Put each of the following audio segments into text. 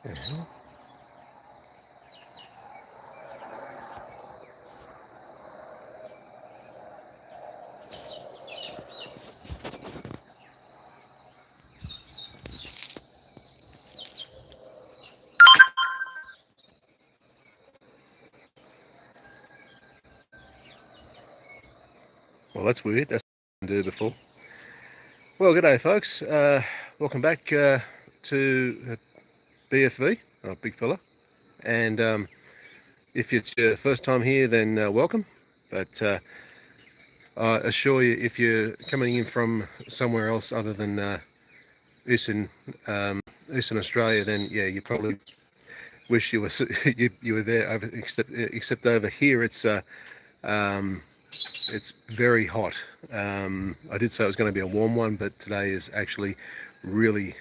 Mhm. Well, that's weird. That's what I didn't do before. Well, g'day, folks. Welcome back to BFV, Big Fella. And if it's your first time here, then welcome. But I assure you, if you're coming in from somewhere else other than Eastern Australia, then yeah, you probably wish you were you were there. Except over here, it's very hot. I did say it was going to be a warm one, but today is actually really.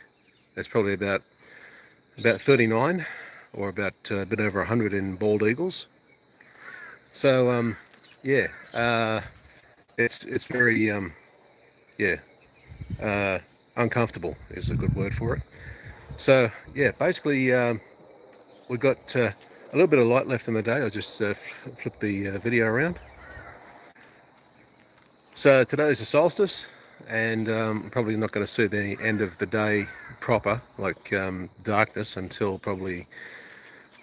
It's probably about 39 or about a bit over 100 in bald eagles. So yeah, it's very yeah, uncomfortable is a good word for it. So yeah, basically we've got a little bit of light left in the day. I'll just flip the video around. So today is the solstice, and I'm probably not going to see the end of the day proper, like darkness, until probably,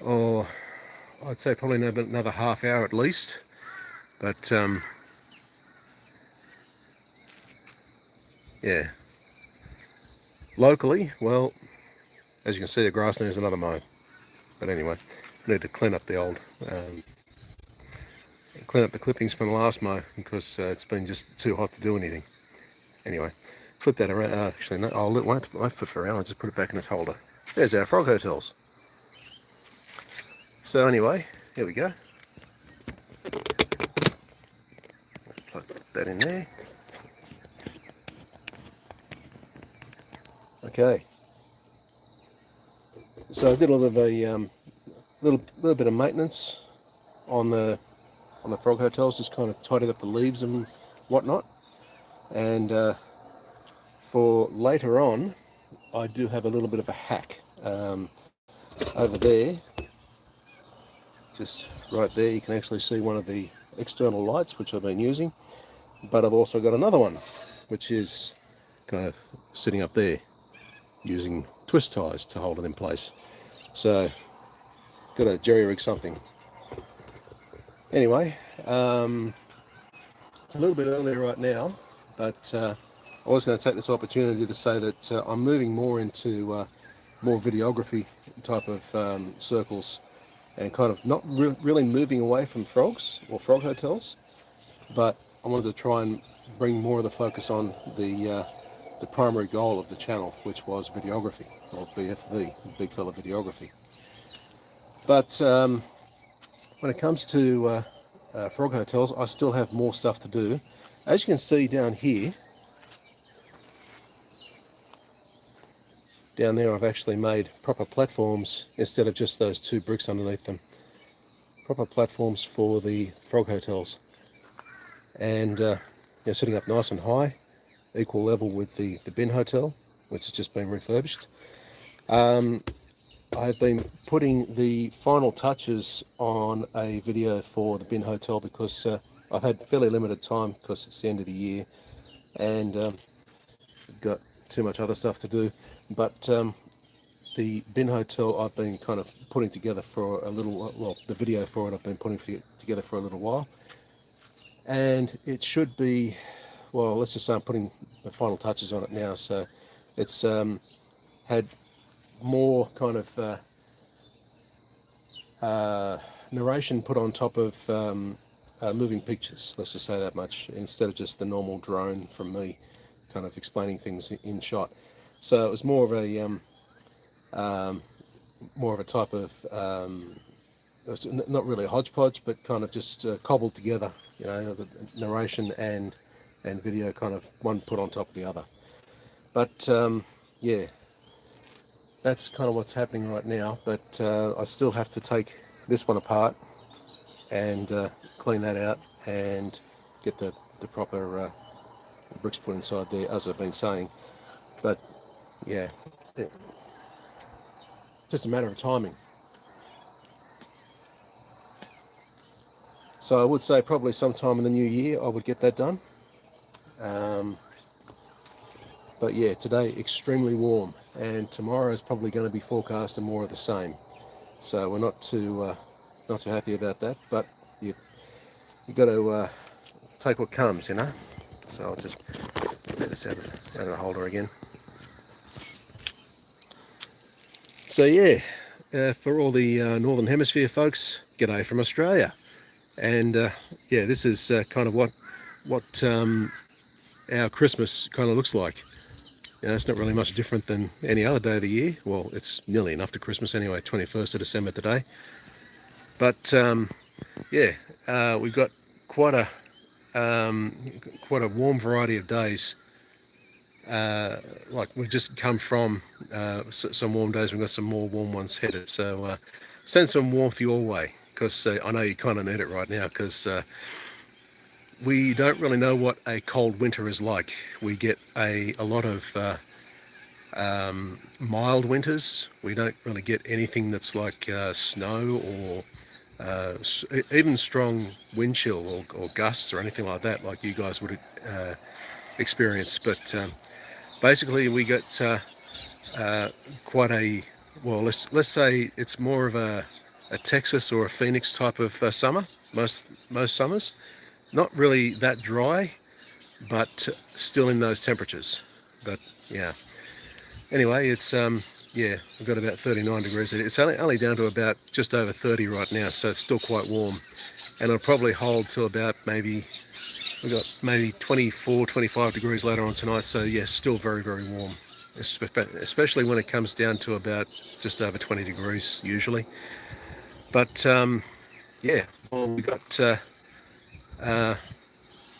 oh, I'd say probably another half hour at least. But yeah, locally, well, as you can see, the grass needs another mow. But anyway, I need to clean up the old, clean up the clippings from the last mow because it's been just too hot to do anything. Anyway, flip that around. Actually, no, I won't flip it around. I'll just put it back in its holder. There's our frog hotels. So anyway, here we go. Plug that in there. Okay. So I did a little bit of a little bit of maintenance on the frog hotels, just kind of tidied up the leaves and whatnot. And for later on, I do have a little bit of a hack over there. Just right there, you can actually see one of the external lights which I've been using, but I've also got another one which is kind of sitting up there using twist ties to hold it in place. So got to jerry rig something. Anyway, it's a little bit earlier right now, but I was going to take this opportunity to say that I'm moving more into more videography type of circles, and kind of not really moving away from frogs or frog hotels, but I wanted to try and bring more of the focus on the primary goal of the channel, which was videography, or BFV, Big Fella Videography. But when it comes to frog hotels, I still have more stuff to do. As you can see down here, down there I've actually made proper platforms instead of just those two bricks underneath them. Proper platforms for the frog hotels. And they're sitting up nice and high, equal level with the bin hotel, which has just been refurbished. I've been putting the final touches on a video for the bin hotel because I've had fairly limited time because it's the end of the year and got too much other stuff to do. But the bin hotel I've been kind of putting together for a little, well, the video for it I've been putting together for a little while. And it should be, well, let's just say I'm putting the final touches on it now. So it's had more kind of narration put on top of moving pictures, let's just say that much, instead of just the normal drone from me kind of explaining things in shot. So it was more of a type of it's not really a hodgepodge, but kind of just cobbled together, you know, the narration and video kind of one put on top of the other. But yeah, that's kind of what's happening right now. But I still have to take this one apart and clean that out and get the proper bricks put inside there, as I've been saying. But yeah, just a matter of timing. So I would say probably sometime in the new year I would get that done. But yeah, today extremely warm, and tomorrow is probably going to be forecast and more of the same. So we're not too happy about that. But you got to take what comes, you know. So I'll just get this out of the holder again. So yeah, for all the Northern Hemisphere folks, g'day from Australia. And yeah, this is kind of what our Christmas kind of looks like. You know, it's not really much different than any other day of the year. Well, it's nearly enough to Christmas anyway, 21st of December today. But yeah, we've got quite a warm variety of days. Like we've just come from some warm days. We've got some more warm ones headed. So send some warmth your way, because I know you kind of need it right now, because we don't really know what a cold winter is like. We get a lot of mild winters. We don't really get anything that's like snow or even strong wind chill or gusts or anything like that, like you guys would experience. But basically we get quite a, well, let's say it's more of a Texas or a Phoenix type of summer. Most summers, not really that dry, but still in those temperatures. But yeah, anyway, it's yeah, we've got about 39 degrees. It's only down to about just over 30 right now, so it's still quite warm, and it'll probably hold till about maybe, we've got maybe 24, 25 degrees later on tonight. So yes, still very, very warm, especially when it comes down to about just over 20 degrees usually. But yeah, well, we got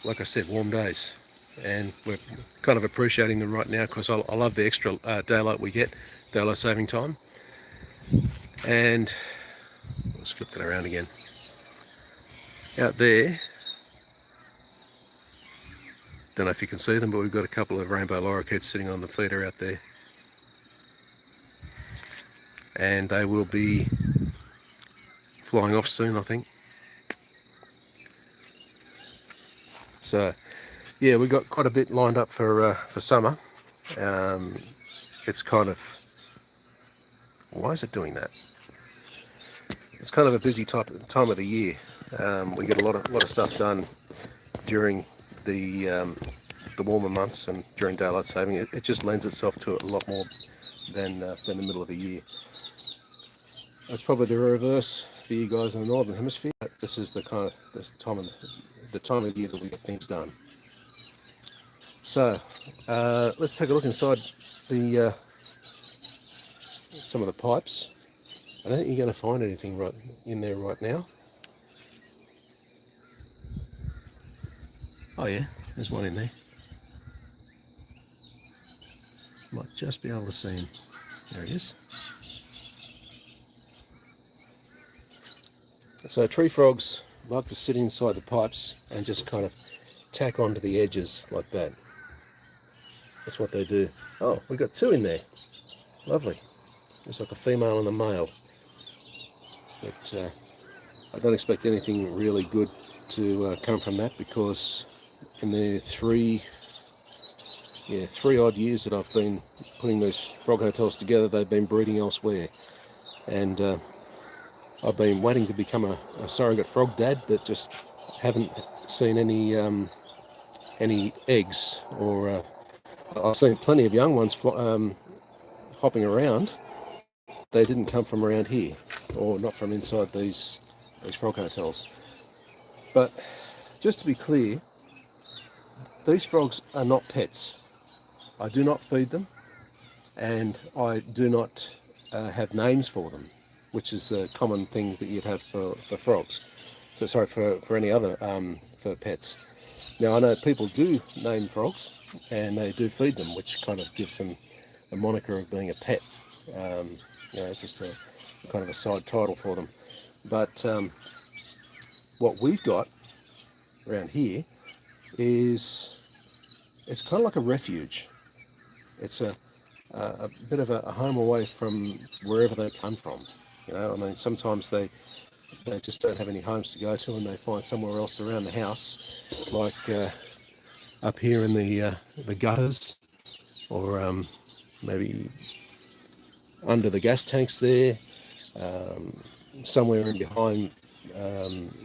like I said, warm days, and we're kind of appreciating them right now, because I love the extra daylight we get, daylight saving time. And let's flip that around again. Out there, don't know if you can see them, but we've got a couple of rainbow lorikeets sitting on the feeder out there, and they will be flying off soon, I think. So yeah, we got quite a bit lined up for summer. It's kind of, why is it doing that? It's kind of a busy time of the year. We get a lot of stuff done during the warmer months and during daylight saving. It just lends itself to it a lot more than the middle of the year. That's probably the reverse for you guys in the Northern Hemisphere. This is the kind of the time of year that we get things done. So let's take a look inside the some of the pipes. I don't think you're going to find anything right in there right now. Oh yeah, there's one in there. Might just be able to see him. There he is. So tree frogs love to sit inside the pipes and just kind of tack onto the edges like that. That's what they do. Oh, we've got two in there. Lovely. It's like a female and a male. But I don't expect anything really good to come from that, because in the three odd years that I've been putting these frog hotels together, they've been breeding elsewhere. And I've been waiting to become a surrogate frog dad, but just haven't seen any eggs, or I've seen plenty of young ones hopping around. They didn't come from around here, or not from inside these frog hotels. But just to be clear, these frogs are not pets. I do not feed them, and I do not have names for them, which is a common thing that you'd have for frogs. So sorry, for any other for pets. Now I know people do name frogs, and they do feed them, which kind of gives them a moniker of being a pet. You know, it's just a kind of a side title for them. But what we've got around here is, it's kind of like a refuge. It's a a bit of a home away from wherever they come from. You know, I mean, sometimes they just don't have any homes to go to, and they find somewhere else around the house, like up here in the gutters, or maybe under the gas tanks there, somewhere in behind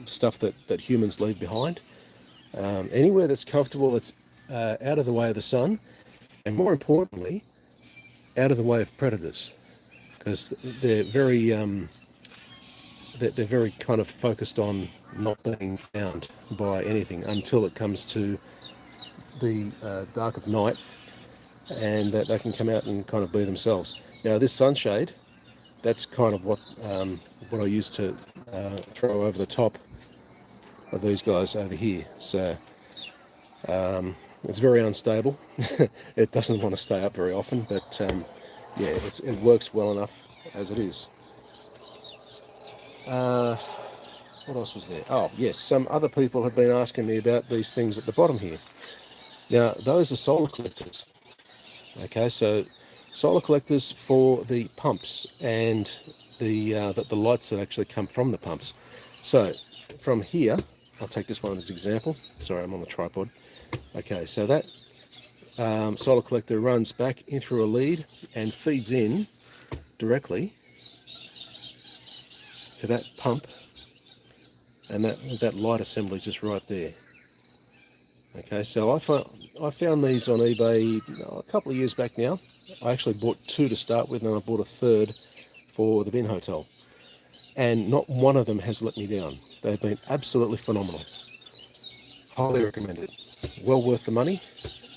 stuff that humans leave behind. Anywhere that's comfortable, that's out of the way of the sun, and more importantly, out of the way of predators, because they're very they're very kind of focused on not being found by anything until it comes to the dark of night, and that they can come out and kind of be themselves. Now this sunshade, that's kind of what I used to throw over the top of these guys over here. So it's very unstable. It doesn't want to stay up very often, but yeah, it works well enough as it is. What else was there? Oh yes, some other people have been asking me about these things at the bottom here. Now those are solar collectors. Okay, so solar collectors for the pumps and the lights that actually come from the pumps. So from here, I'll take this one as an example. Sorry, I'm on the tripod. Okay, so that solar collector runs back in through a lead and feeds in directly to that pump, and that light assembly just right there. Okay, so I found these on eBay a couple of years back now. I actually bought two to start with, and I bought a third for the bin hotel. And not one of them has let me down. They've been absolutely phenomenal. Highly recommended. Well worth the money.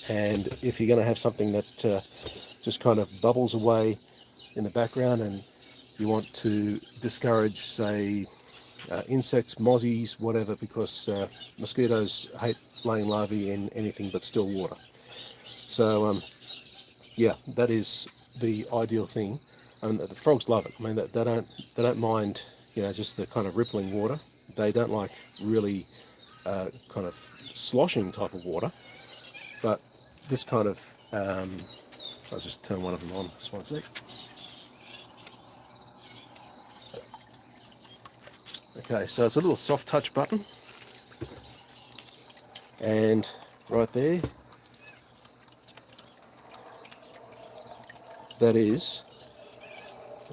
And if you're going to have something that just kind of bubbles away in the background, and you want to discourage, say, insects, mozzies, whatever, because mosquitoes hate laying larvae in anything but still water. So yeah, that is the ideal thing, and the frogs love it. I mean, they don't mind, you know, just the kind of rippling water. They don't like really kind of sloshing type of water, but this kind of I'll just turn one of them on, just one sec. Okay, so it's a little soft touch button, and right there, that is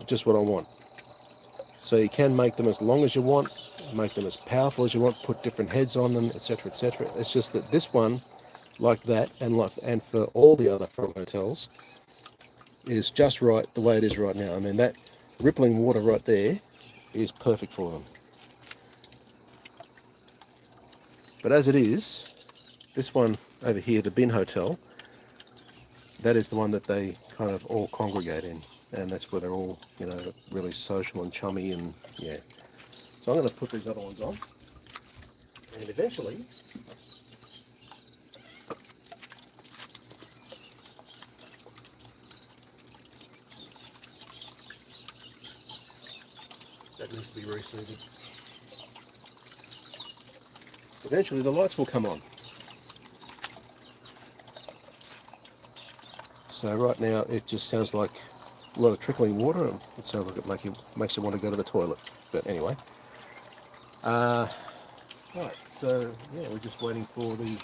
just what I want. So you can make them as long as you want, make them as powerful as you want, put different heads on them, etc., etc. It's just that this one, like that, and for all the other frog hotels, is just right the way it is right now. I mean, that rippling water right there is perfect for them. But as it is, this one over here, the bin hotel, that is the one that they kind of all congregate in, and that's where they're all, you know, really social and chummy, and yeah. So I'm going to put these other ones on, and eventually that needs to be reseated. Eventually the lights will come on. So right now it just sounds like a lot of trickling water, and it sounds like it makes you want to go to the toilet. But anyway, right, so yeah, we're just waiting for the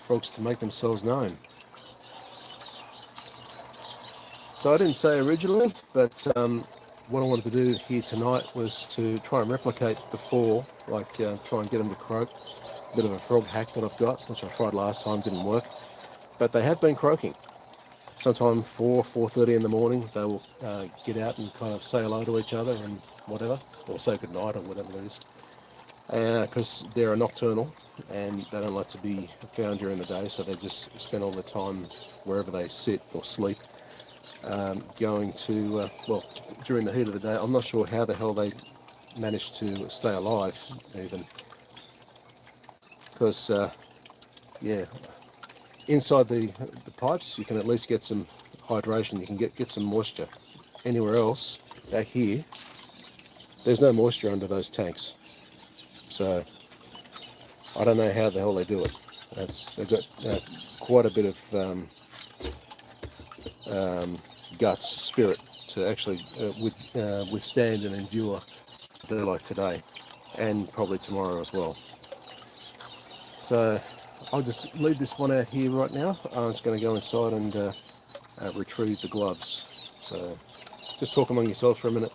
frogs to make themselves known. So I didn't say originally, but what I wanted to do here tonight was to try and replicate before, like try and get them to croak. A bit of a frog hack that I've got, which I tried last time, didn't work. But they have been croaking. Sometime 4:30 in the morning, they will get out and kind of say hello to each other and whatever, or say goodnight or whatever it is. Because they're a nocturnal and they don't like to be found during the day, so they just spend all the time wherever they sit or sleep, going to, well, during the heat of the day. I'm not sure how the hell they manage to stay alive even, because yeah, inside the pipes you can at least get some hydration, you can get some moisture. Anywhere else, back here, there's no moisture under those tanks. So I don't know how the hell they do it. They've got quite a bit of guts, spirit to actually withstand and endure a day like today, and probably tomorrow as well. So I'll just leave this one out here right now. I'm just going to go inside and retrieve the gloves. So just talk among yourselves for a minute.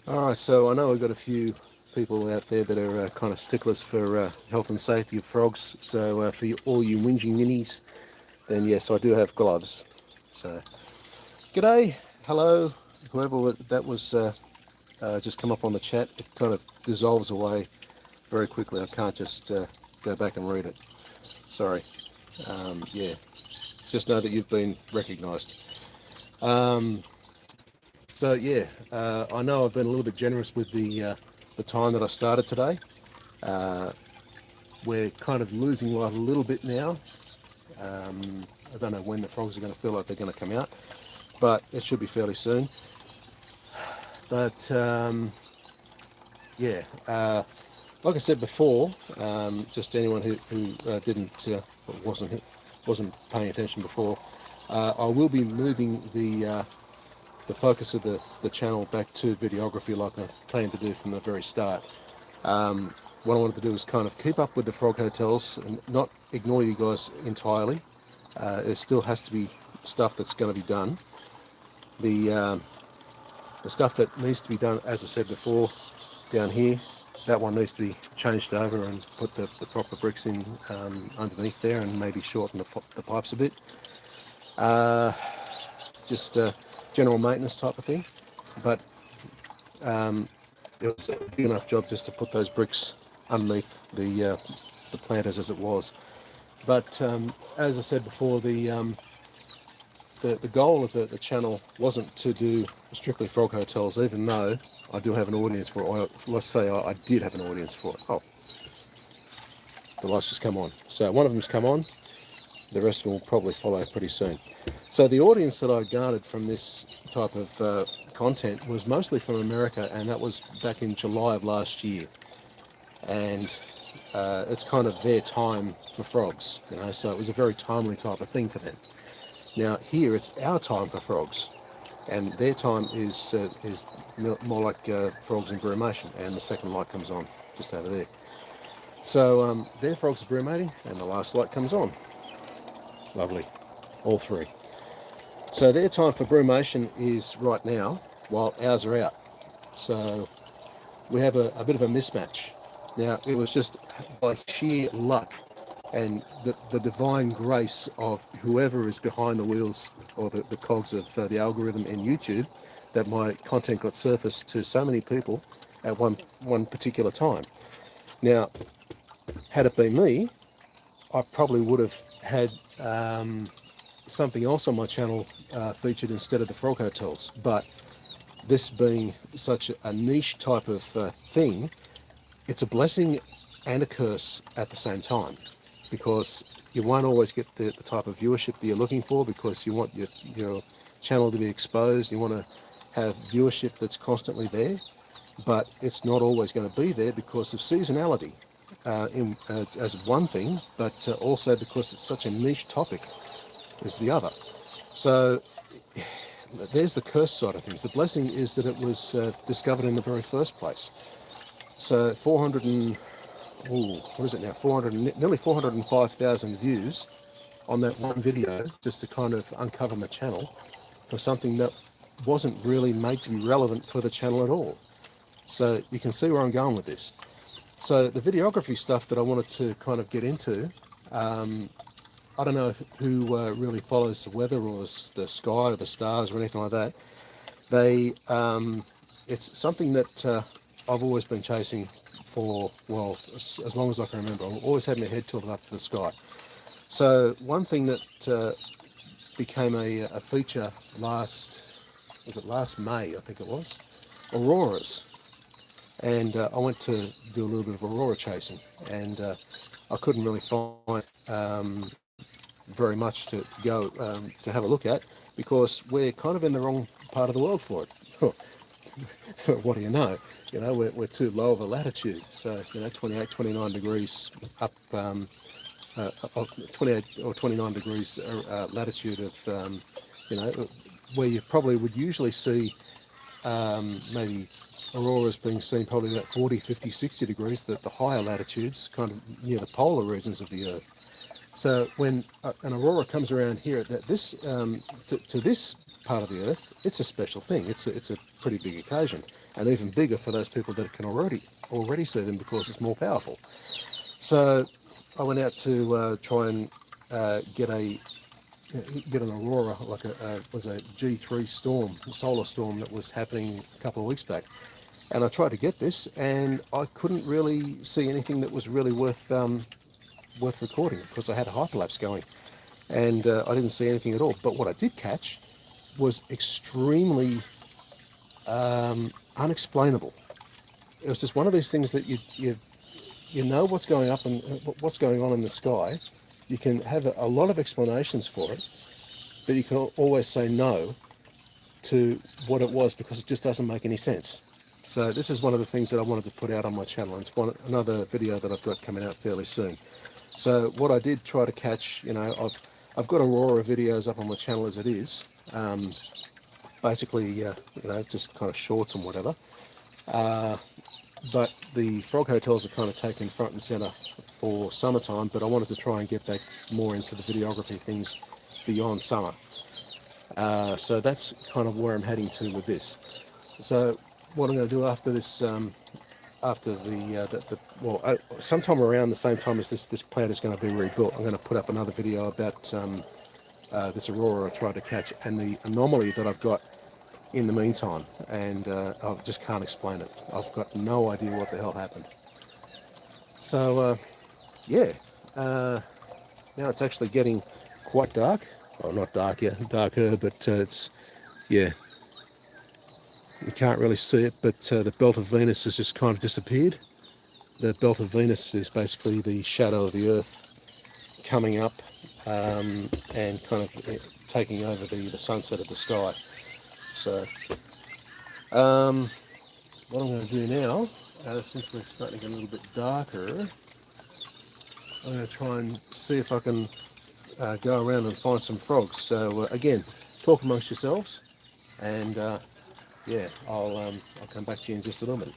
Alright, so I know I've got a few people out there that are kind of sticklers for health and safety of frogs. So for all you whinging ninnies, then yes, I do have gloves. So, g'day, hello, whoever that was just come up on the chat. It kind of dissolves away very quickly. I can't just go back and read it. Sorry. Yeah, just know that you've been recognised. So yeah, I know I've been a little bit generous with the time that I started today. We're kind of losing light a little bit now. I don't know when the frogs are going to feel like they're going to come out, but it should be fairly soon. But yeah, like I said before, just anyone who didn't wasn't paying attention before, I will be moving the focus of the channel back to videography like I planned to do from the very start. What I wanted to do is kind of keep up with the frog hotels and not ignore you guys entirely. There still has to be stuff that's going to be done. The stuff that needs to be done, as I said before, down here, that one needs to be changed over and put the proper bricks in underneath there and maybe shorten the pipes a bit. Just general maintenance type of thing, but it was a big enough job just to put those bricks underneath the planters as it was. But as I said before, the goal of the channel wasn't to do strictly frog hotels, even though I do have an audience for it. Or let's say I did have an audience for it. Oh, the lights just come on. So one of them's come on. The rest will probably follow pretty soon. So the audience that I garnered from this type of content was mostly from America, and that was back in July of last year. And it's kind of their time for frogs, you know, so it was a very timely type of thing for them. Now here it's our time for frogs. and their time is more like frogs in brumation, and the second light comes on just over there. So their frogs are brumating, and the last light comes on. Lovely, all three. So their time for brumation is right now, while ours are out. So we have a bit of a mismatch. Now, it was just by sheer luck and the divine grace of whoever is behind the wheels or the cogs of the algorithm in YouTube that my content got surfaced to so many people at one particular time. Now, had it been me, I probably would have had something else on my channel featured instead of the frog hotels. But this being such a niche type of thing, it's a blessing and a curse at the same time, because you won't always get the type of viewership that you're looking for, because you want your channel to be exposed, you want to have viewership that's constantly there, but it's not always going to be there because of seasonality as one thing, but also because it's such a niche topic is the other. So there's the curse side of things. The blessing is that it was discovered in the very first place. So 400 and, what is it now? Nearly 405,000 views on that one video, just to kind of uncover my channel for something that wasn't really made to be relevant for the channel at all. So you can see where I'm going with this. So the videography stuff that I wanted to kind of get into, I don't know who really follows the weather or the sky or the stars or anything like that. It's something that I've always been chasing for, well, as long as I can remember. I've always had my head tilted up to the sky. So one thing that became a feature last May, I think it was, auroras. And I went to do a little bit of aurora chasing, and I couldn't really find very much to go to have a look at, because we're kind of in the wrong part of the world for it. What do you know? We're too low of a latitude. So 28, 29 degrees up, 28 or 29 degrees latitude of where you probably would usually see maybe auroras being seen probably about 40, 50, 60 degrees, the higher latitudes, kind of near the polar regions of the Earth. So when an aurora comes around here at this to this part of the Earth, it's a special thing. It's a pretty big occasion, and even bigger for those people that can already see them, because it's more powerful. So I went out to try and get an aurora, like was a G3 storm, a solar storm that was happening a couple of weeks back. And I tried to get this, and I couldn't really see anything that was really worth recording, because I had a hyperlapse going, and I didn't see anything at all. But what I did catch was extremely unexplainable. It was just one of these things that you know what's going up and what's going on in the sky. You can have a lot of explanations for it, but you can always say no to what it was, because it just doesn't make any sense. So this is one of the things that I wanted to put out on my channel. It's another video that I've got coming out fairly soon. So what I did try to catch, I've got aurora videos up on my channel as it is, basically, just kind of shorts and whatever. But the frog hotels are kind of taken front and center for summertime, but I wanted to try and get back more into the videography things beyond summer. So that's kind of where I'm heading to with this. So what I'm going to do after this, sometime around the same time as this plant is going to be rebuilt, I'm going to put up another video about this aurora I tried to catch and the anomaly that I've got in the meantime, and I just can't explain it. I've got no idea what the hell happened. So now it's actually getting quite dark. Well, not dark yet, darker, but it's, yeah, you can't really see it, but the belt of Venus has just kind of disappeared. The belt of Venus is basically the shadow of the Earth coming up and kind of taking over the sunset of the sky. So what I'm going to do now, since we're starting to get a little bit darker, I'm going to try and see if I can go around and find some frogs. So again, talk amongst yourselves. and yeah, I'll come back to you in just a little minute.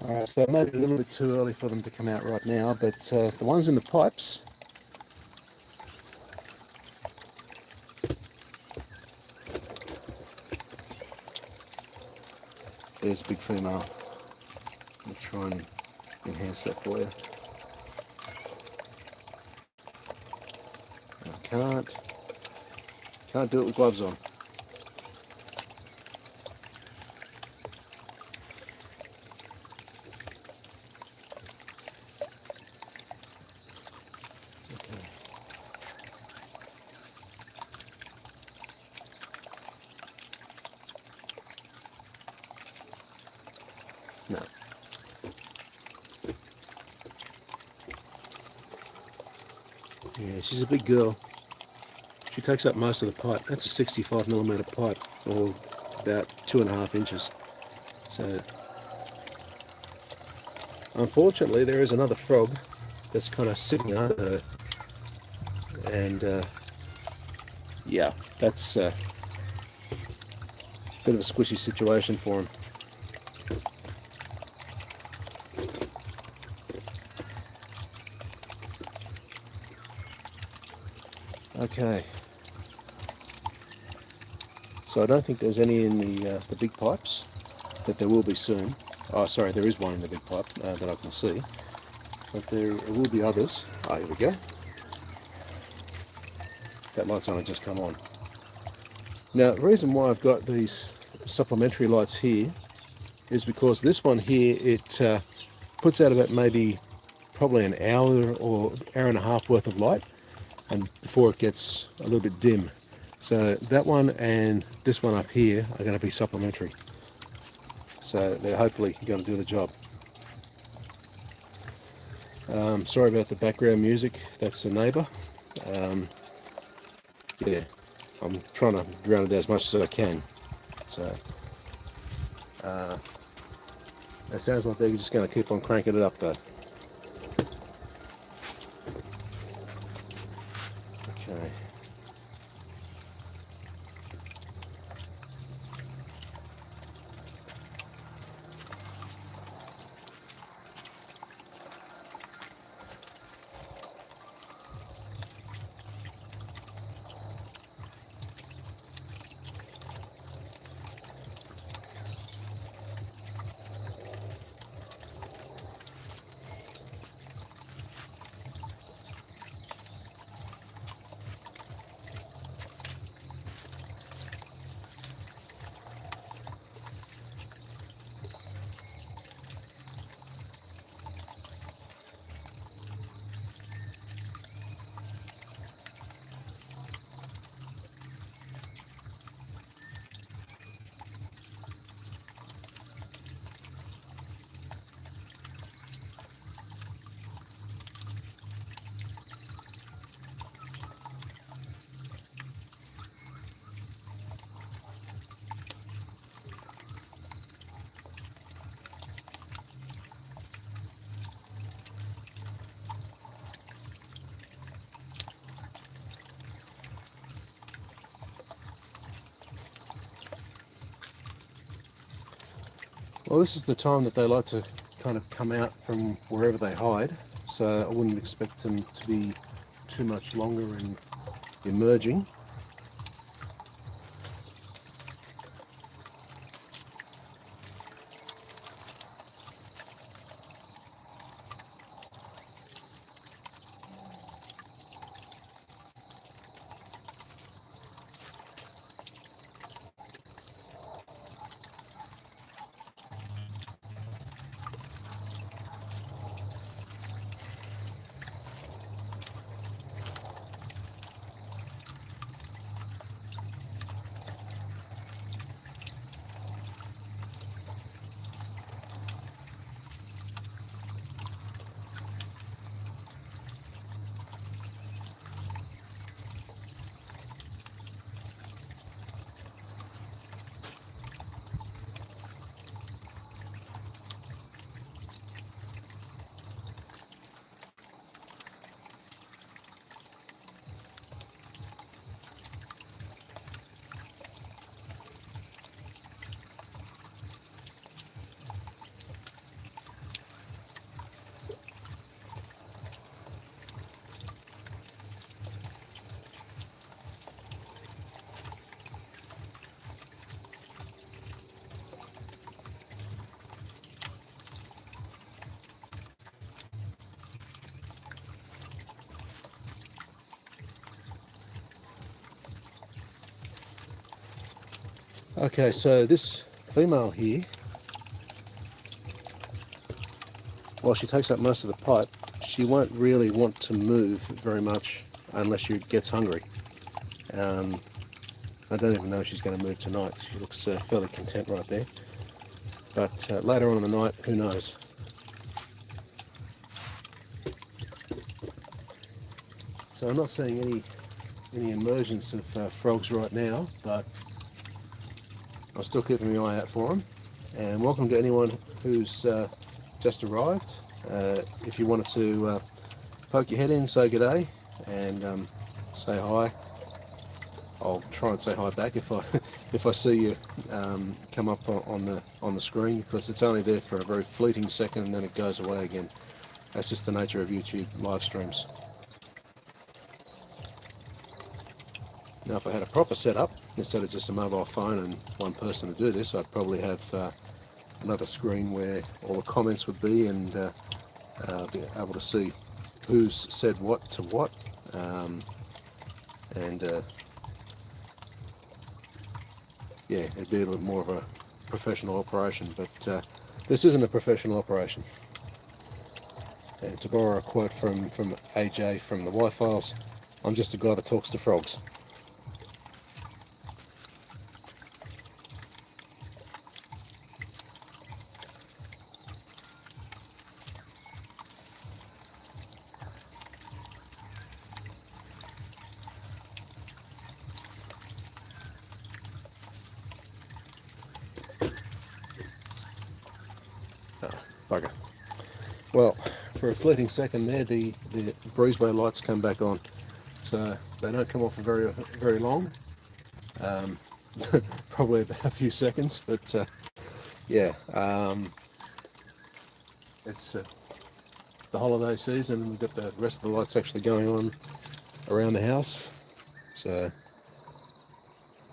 Alright, so it may be a little bit too early for them to come out right now, but the ones in the pipes, there's a big female. I'll try and enhance that for you. I can't do it with gloves on. No. Yeah, she's a big girl. She takes up most of the pipe. That's a 65mm pipe, or about 2.5 inches. So, unfortunately, there is another frog that's kind of sitting under her. And yeah, that's a bit of a squishy situation for him. Okay, so I don't think there's any in the big pipes, but there will be soon. Oh, sorry, there is one in the big pipe that I can see, but there will be others. Ah, here we go. That light's only just come on. Now, the reason why I've got these supplementary lights here is because this one here, it puts out about probably an hour or hour and a half worth of light, and before it gets a little bit dim. So that one and this one up here are going to be supplementary. So they're hopefully going to do the job. Sorry about the background music, that's the neighbour. Yeah, I'm trying to drown it out as much as I can. So it sounds like they're just going to keep on cranking it up though. Okay. Well, this is the time that they like to kind of come out from wherever they hide, so I wouldn't expect them to be too much longer in emerging. Okay, so this female here, while she takes up most of the pipe, she won't really want to move very much unless she gets hungry. I don't even know if she's going to move tonight. She looks fairly content right there. But later on in the night, who knows? So I'm not seeing any emergence of frogs right now, but I'm still keeping my eye out for them. And welcome to anyone who's just arrived. If you wanted to poke your head in, say good day, and say hi. I'll try and say hi back if I if I see you come up on the screen, because it's only there for a very fleeting second and then it goes away again. That's just the nature of YouTube live streams. Now, if I had a proper setup, instead of just a mobile phone and one person to do this, I'd probably have another screen where all the comments would be, and be able to see who's said what to what, and yeah, it'd be a little bit more of a professional operation, but this isn't a professional operation. And to borrow a quote from AJ from the Y-Files, I'm just a guy that talks to frogs. Bugger. Well, for a fleeting second there, the breezeway lights come back on, so they don't come off for very long, probably about a few seconds, but yeah, it's the holiday season. We've got the rest of the lights actually going on around the house, so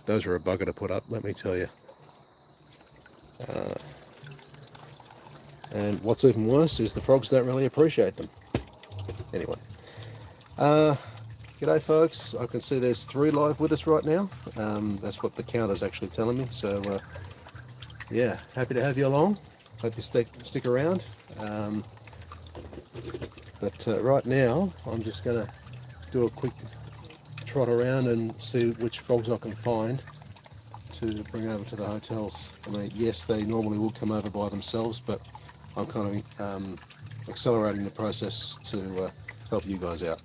those are a bugger to put up, let me tell you. And what's even worse is the frogs don't really appreciate them. Anyway, g'day folks. I can see there's 3 live with us right now. That's what the counter's actually telling me. So yeah, happy to have you along. Hope you stick around. But right now, I'm just going to do a quick trot around and see which frogs I can find to bring over to the hotels. I mean, yes, they normally will come over by themselves, but I'm kind of accelerating the process to help you guys out.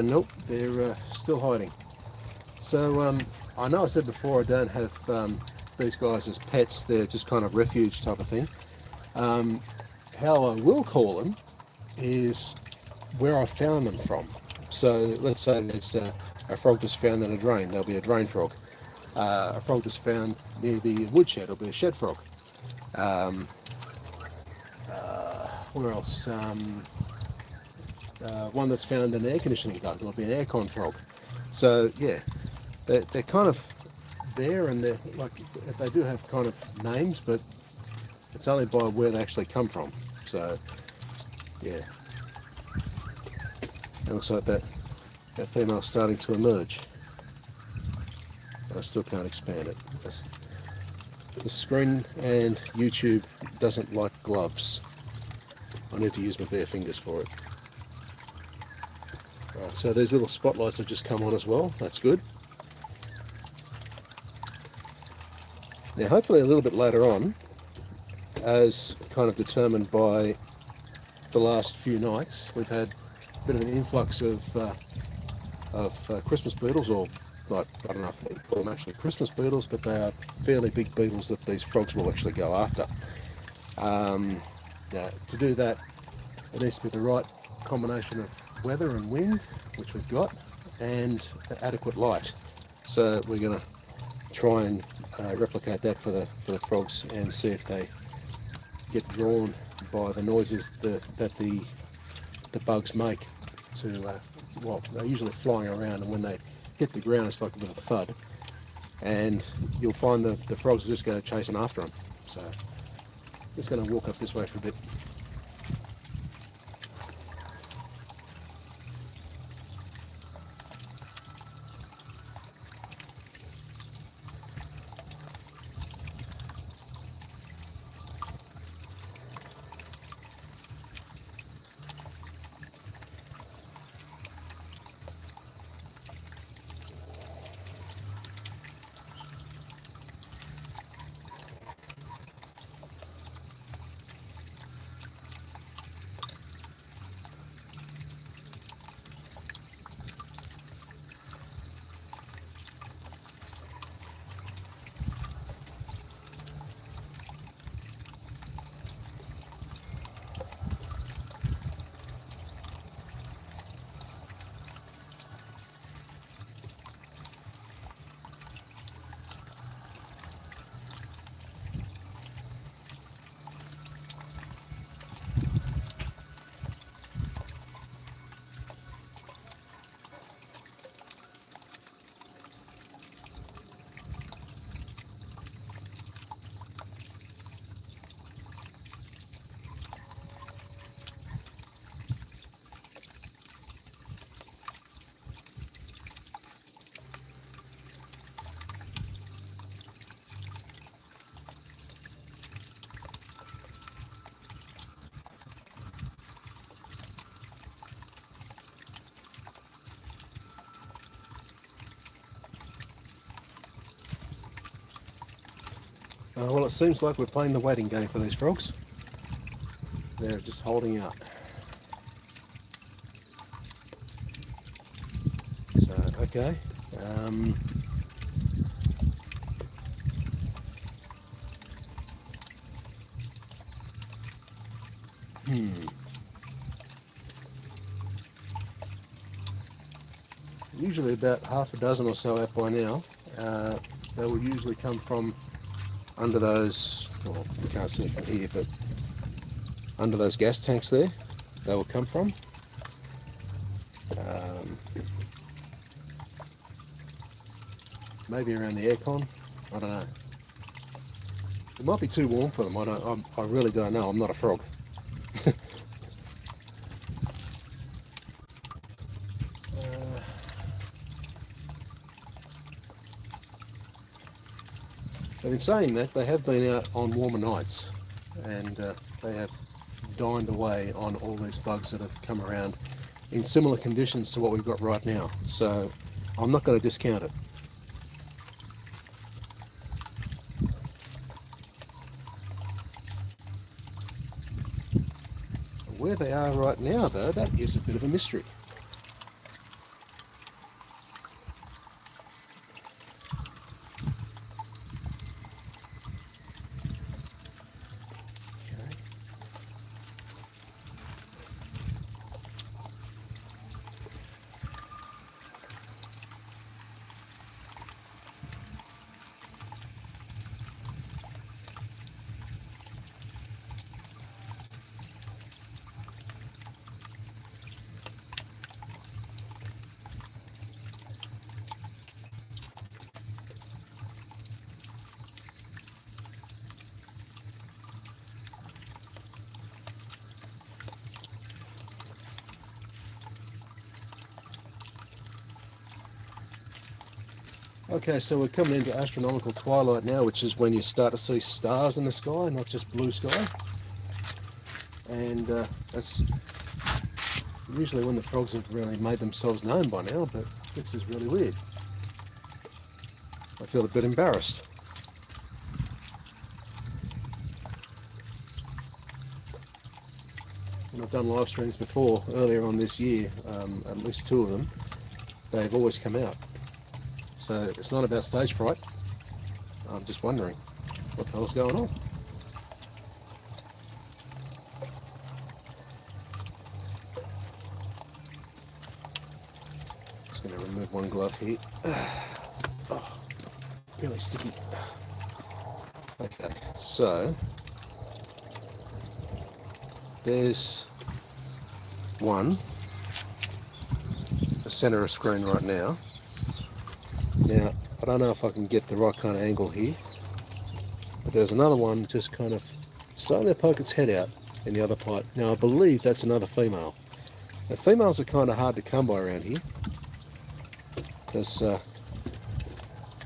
Nope, they're still hiding. So I know I said before I don't have these guys as pets, they're just kind of refuge type of thing. How I will call them is where I found them from. So let's say there's a frog that's found in a drain, there'll be a drain frog. A frog that's found near the woodshed, it'll be a shed frog. Where else? One that's found in an air conditioning duct, it'll be an aircon frog. So yeah, they're kind of there, and they're like, they do have kind of names, but it's only by where they actually come from. So yeah, it looks like that female's starting to emerge. I still can't expand it. The screen and YouTube doesn't like gloves. I need to use my bare fingers for it. Right, so these little spotlights have just come on as well. That's good. Now hopefully a little bit later on, as kind of determined by the last few nights, we've had a bit of an influx of Christmas beetles, or like, I don't know if they call them actually Christmas beetles, but they are fairly big beetles that these frogs will actually go after. Now, to do that, it needs to be the right combination of weather and wind, which we've got, and adequate light. So we're going to try and replicate that for the frogs and see if they get drawn by the noises that the bugs make. Well, they're usually flying around, and when they hit the ground, it's like a bit of a thud. and you'll find the frogs are just going to chasing after them. So just going to walk up this way for a bit. Well, it seems like we're playing the waiting game for these frogs. They're just holding out. So, okay. Usually about half a dozen or so out by now. They will usually come from under those, well, you can't see it from here, but under those gas tanks there, they will come from. Maybe around the aircon, I don't know. It might be too warm for them, I really don't know, I'm not a frog. But in saying that, they have been out on warmer nights, and they have dined away on all these bugs that have come around in similar conditions to what we've got right now. So I'm not going to discount it. Where they are right now, though, that is a bit of a mystery. Okay, so we're coming into astronomical twilight now, which is when you start to see stars in the sky, not just blue sky. And that's usually when the frogs have really made themselves known by now, but this is really weird. I feel a bit embarrassed. When I've done live streams before, earlier on this year, at least 2 of them, they've always come out. So it's not about stage fright. I'm just wondering what the hell's going on. Just going to remove one glove here. Oh, really sticky. Okay, so there's one, the center of screen right now. Now, I don't know if I can get the right kind of angle here, but there's another one just kind of starting to poke its head out in the other part. Now I believe that's another female. The females are kind of hard to come by around here, because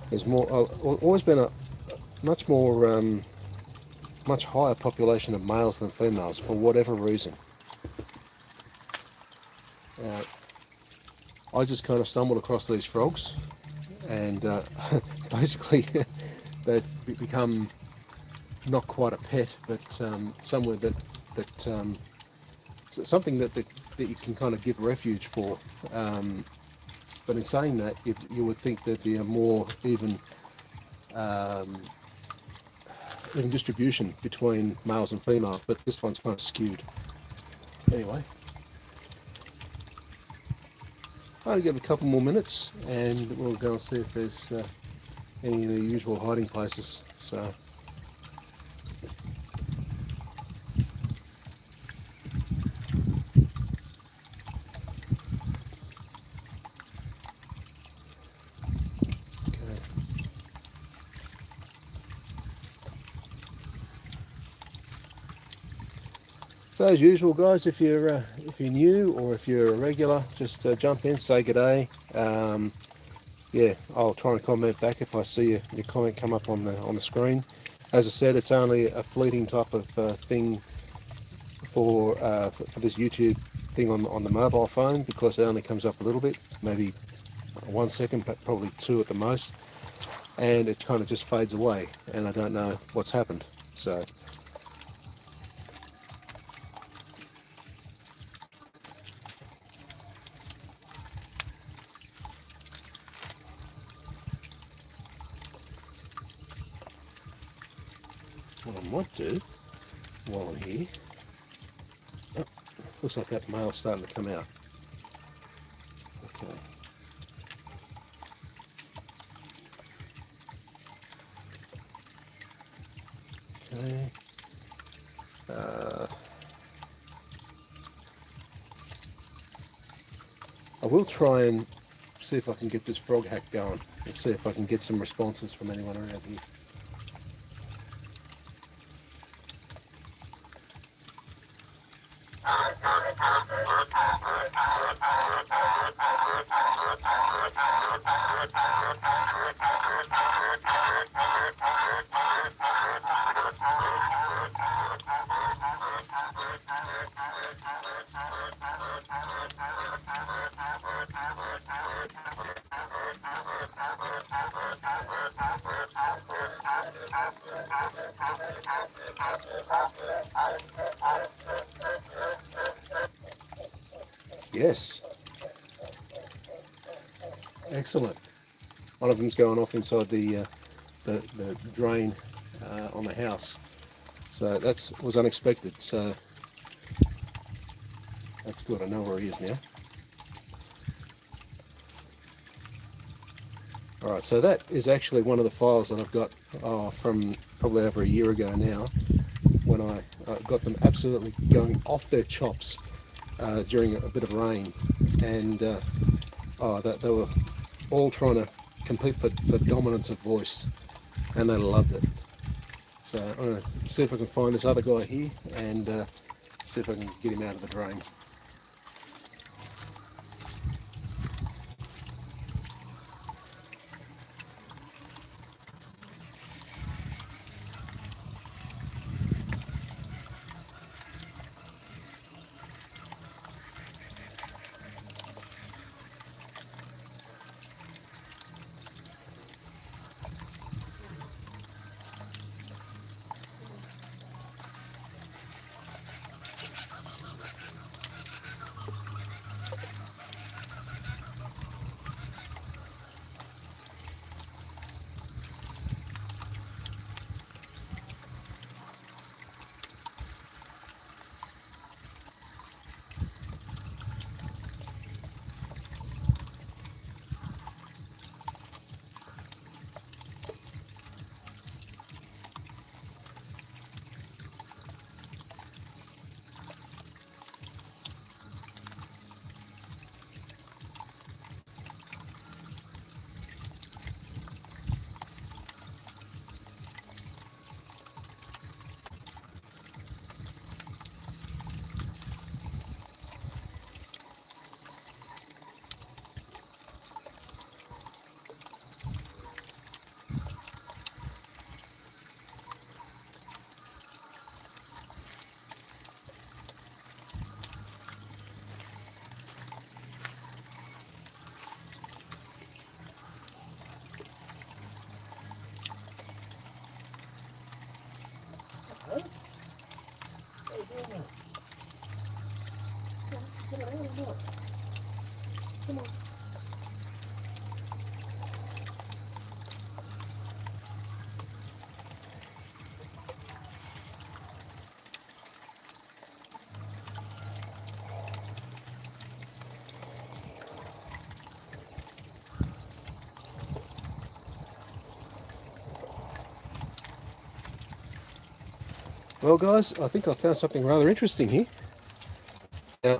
there's always been a much more, much higher population of males than females for whatever reason. I just kind of stumbled across these frogs, and basically they've become not quite a pet, but somewhere something that you can kind of give refuge for. But in saying that, you would think there'd be a more even distribution between males and females, but this one's kind of skewed. Anyway, I'll give it a couple more minutes and we'll go and see if there's any of the usual hiding places. So. So as usual, guys, if you're new or if you're a regular, just jump in, say good day. Yeah, I'll try and comment back if I see your comment come up on the screen. As I said, it's only a fleeting type of thing for this YouTube thing on the mobile phone, because it only comes up a little bit, maybe 1 second, but probably 2 at the most, and it kind of just fades away, and I don't know what's happened. So. What I might do while I'm here, oh, looks like that male's starting to come out. Okay. Okay. I will try and see if I can get this frog hack going and see if I can get some responses from anyone around here. Yes. Excellent. One of them's going off inside the drain on the house. So that was unexpected. So that's good. I know where he is now. Alright, so that is actually one of the files that I've got from probably over a year ago now, when I got them absolutely going off their chops during a bit of rain, and they were all trying to compete for dominance of voice, and they loved it. So I'm going to see if I can find this other guy here and see if I can get him out of the drain. Well guys, I think I found something rather interesting here. Now,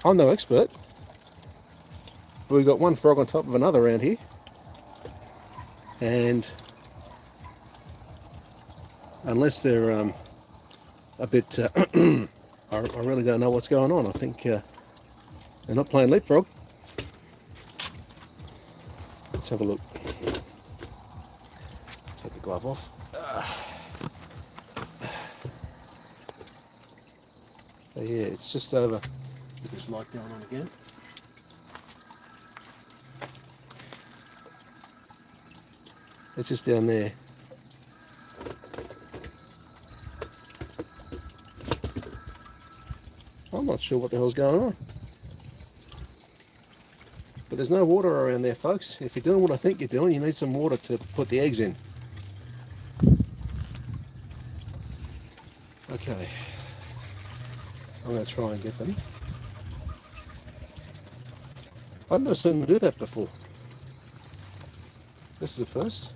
I'm no expert, but we've got one frog on top of another around here, and unless they're a bit, I really don't know what's going on. I think they're not playing leapfrog. Let's have a look. Take the glove off. So yeah, it's just over. Get this light going on again. It's just down there. I'm not sure what the hell's going on. But there's no water around there, folks. If you're doing what I think you're doing, you need some water to put the eggs in. Okay. I'm going to try and get them. I've never seen them do that before. This is the first.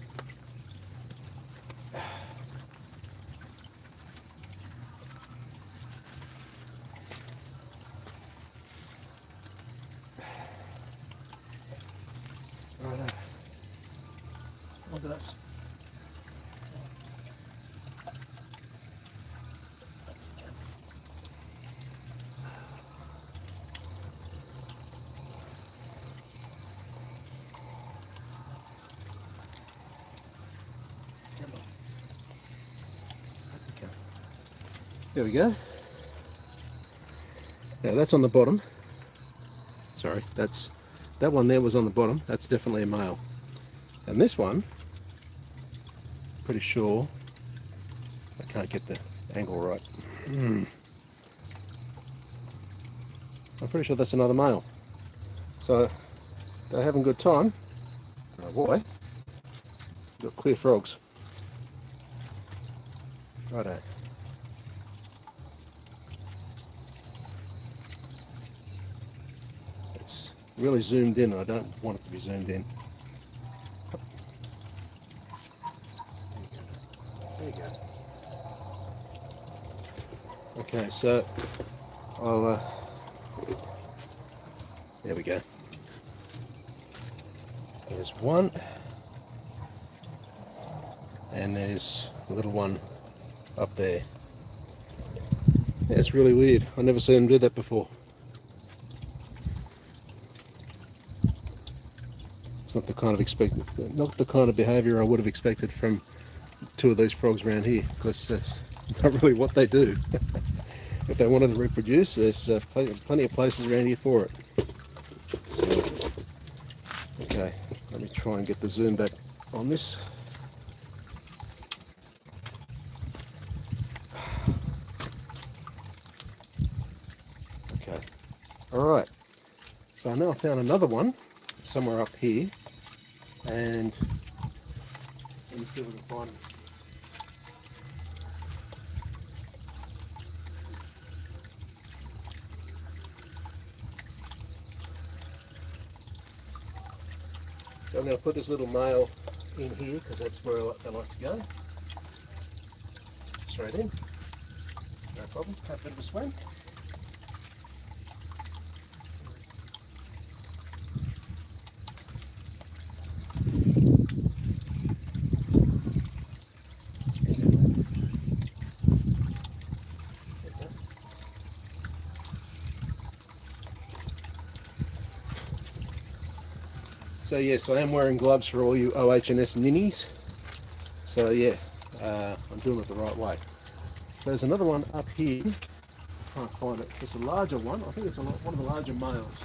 Right. Look at this. There we go. Now that's on the bottom. Sorry, that one there was on the bottom. That's definitely a male. And this one, pretty sure, I can't get the angle right. I'm pretty sure that's another male. So they're having a good time. Oh boy, got clear frogs. Righto. It's really zoomed in. I don't want it to be zoomed in. There you go. Okay, so I'll there we go. There's one, and there's a little one up there. Yeah, it's really weird. I've never seen them do that before. It's not the kind of behaviour I would have expected from two of these frogs around here, because that's not really what they do. If they wanted to reproduce, there's plenty of places around here for it. So, okay, let me try and get the zoom back on this. Okay, alright, so I now found another one somewhere up here, and let me see if we can find it. So I'm going to put this little male in here because that's where I like to go. Straight in. No problem. Have a bit of a swim. So yes, I am wearing gloves for all you OH&S ninnies. So yeah, I'm doing it the right way. So there's another one up here. Can't find it. It's a larger one. I think it's one of the larger males.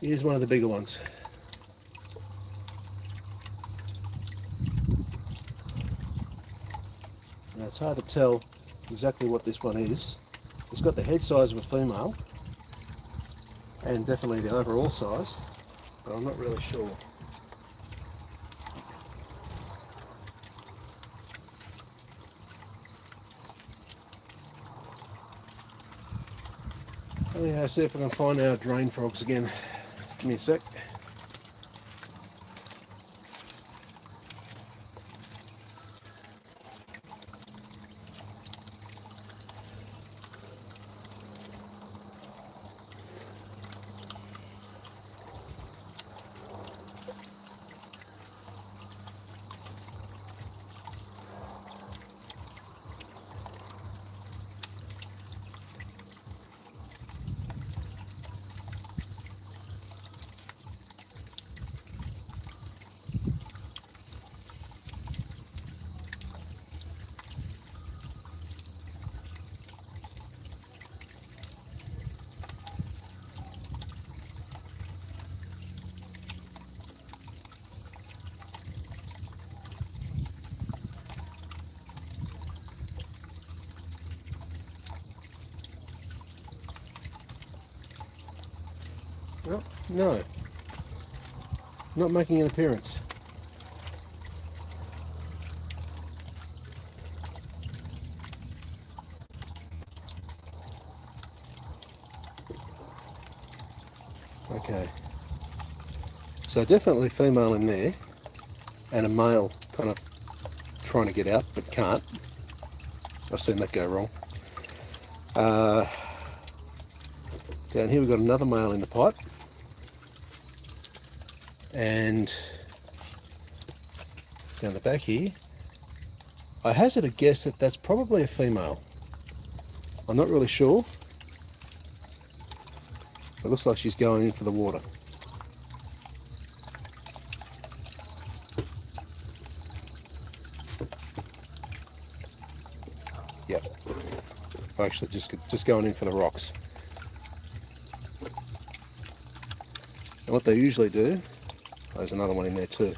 Here's one of the bigger ones. Now it's hard to tell exactly what this one is. It's got the head size of a female and definitely the overall size, but I'm not really sure. Anyhow, see if I can find our drain frogs again. Give me a sec. Oh, no, not making an appearance. Okay, so definitely female in there, and a male kind of trying to get out but can't. I've seen that go wrong. Down here we've got another male in the pipe, and down the back here I hazard a guess that that's probably a female. I'm not really sure. It looks like she's going into the water. Yep. Actually, just going in for the rocks. And what they usually do, there's another one in there too.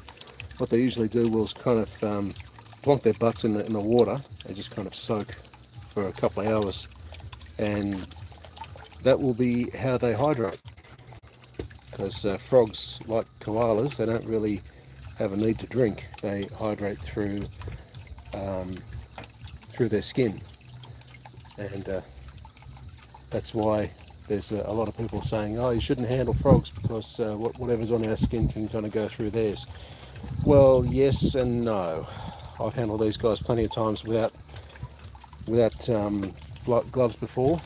What they usually do is kind of plonk their butts in the water and just kind of soak for a couple of hours, and that will be how they hydrate. Because frogs, like koalas, they don't really have a need to drink. They hydrate through their skin, and that's why there's a lot of people saying, oh, you shouldn't handle frogs because whatever's on our skin can kind of go through theirs. Well, yes and no. I've handled these guys plenty of times without gloves before,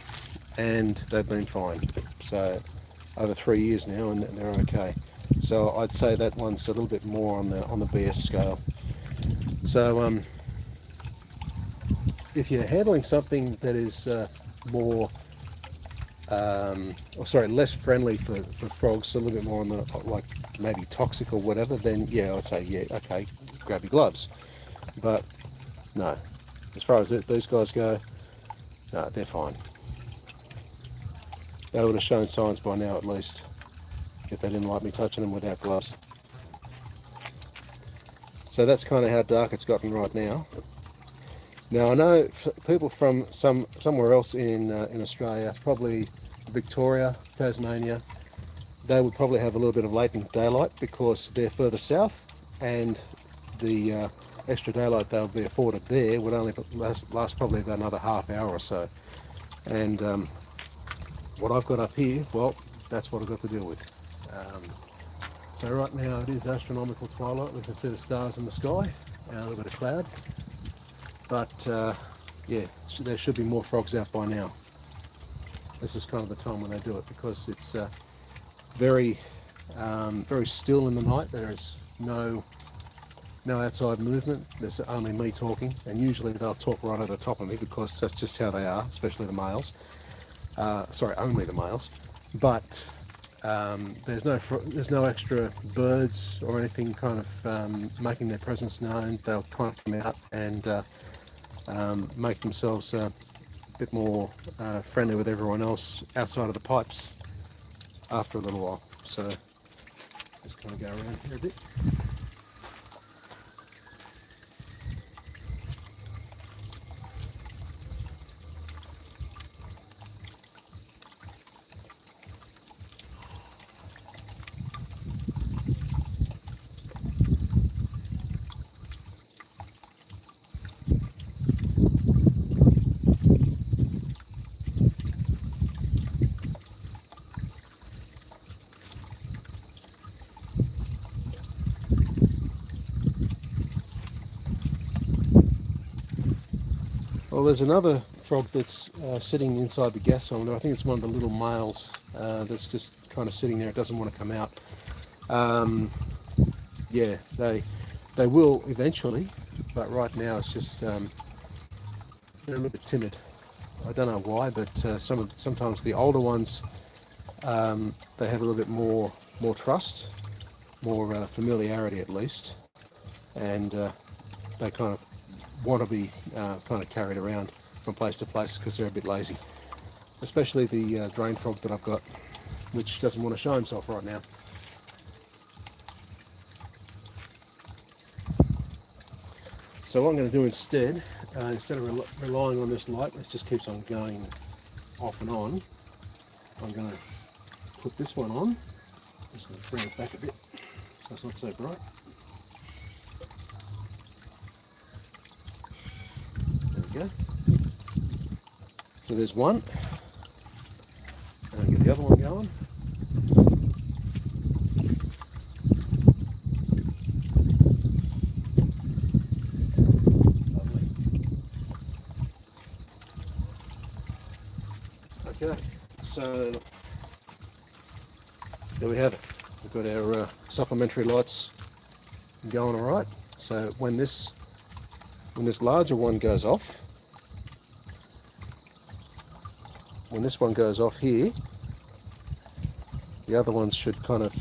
and they've been fine. So over 3 years now, and they're okay. So I'd say that one's a little bit more on the BS scale. So if you're handling something that is less friendly for frogs, a little bit more on the like maybe toxic or whatever, then yeah, I'd say yeah, okay, grab your gloves. But no, as far as these guys go, no, they're fine. They would have shown signs by now at least, if they didn't like me touching them without gloves. So that's kind of how dark it's gotten right now. Now I know people from somewhere else in Australia, probably Victoria, Tasmania, they would probably have a little bit of latent daylight because they're further south, and the extra daylight they'll be afforded there would only last probably about another half hour or so. And what I've got up here, well, that's what I've got to deal with. So right now it is astronomical twilight. We can see the stars in the sky and a little bit of cloud. But yeah, there should be more frogs out by now. This is kind of the time when they do it, because it's very still in the night. There is no outside movement. There's only me talking, and usually they'll talk right over the top of me because that's just how they are, especially the males. Sorry, only the males. But there's no extra birds or anything kind of making their presence known. They'll kind of come out and make themselves a bit more friendly with everyone else outside of the pipes after a little while. So just kind of go around here a bit. Well, there's another frog that's sitting inside the gas cylinder. I think it's one of the little males that's just kind of sitting there. It doesn't want to come out. Yeah, they will eventually, but right now it's just they're a little bit timid. I don't know why, but sometimes the older ones they have a little bit more trust, more familiarity at least, and they kind of want to be kind of carried around from place to place because they're a bit lazy. Especially the drain frog that I've got, which doesn't want to show himself right now. So what I'm going to do instead of relying on this light, it just keeps on going off and on, I'm going to put this one on. Just going to bring it back a bit so it's not so bright. There we go. So there's one. And I'll get the other one going. Lovely. Okay, so there we have it. We've got our supplementary lights going all right. So when this larger one goes off, when this one goes off here, the other ones should kind of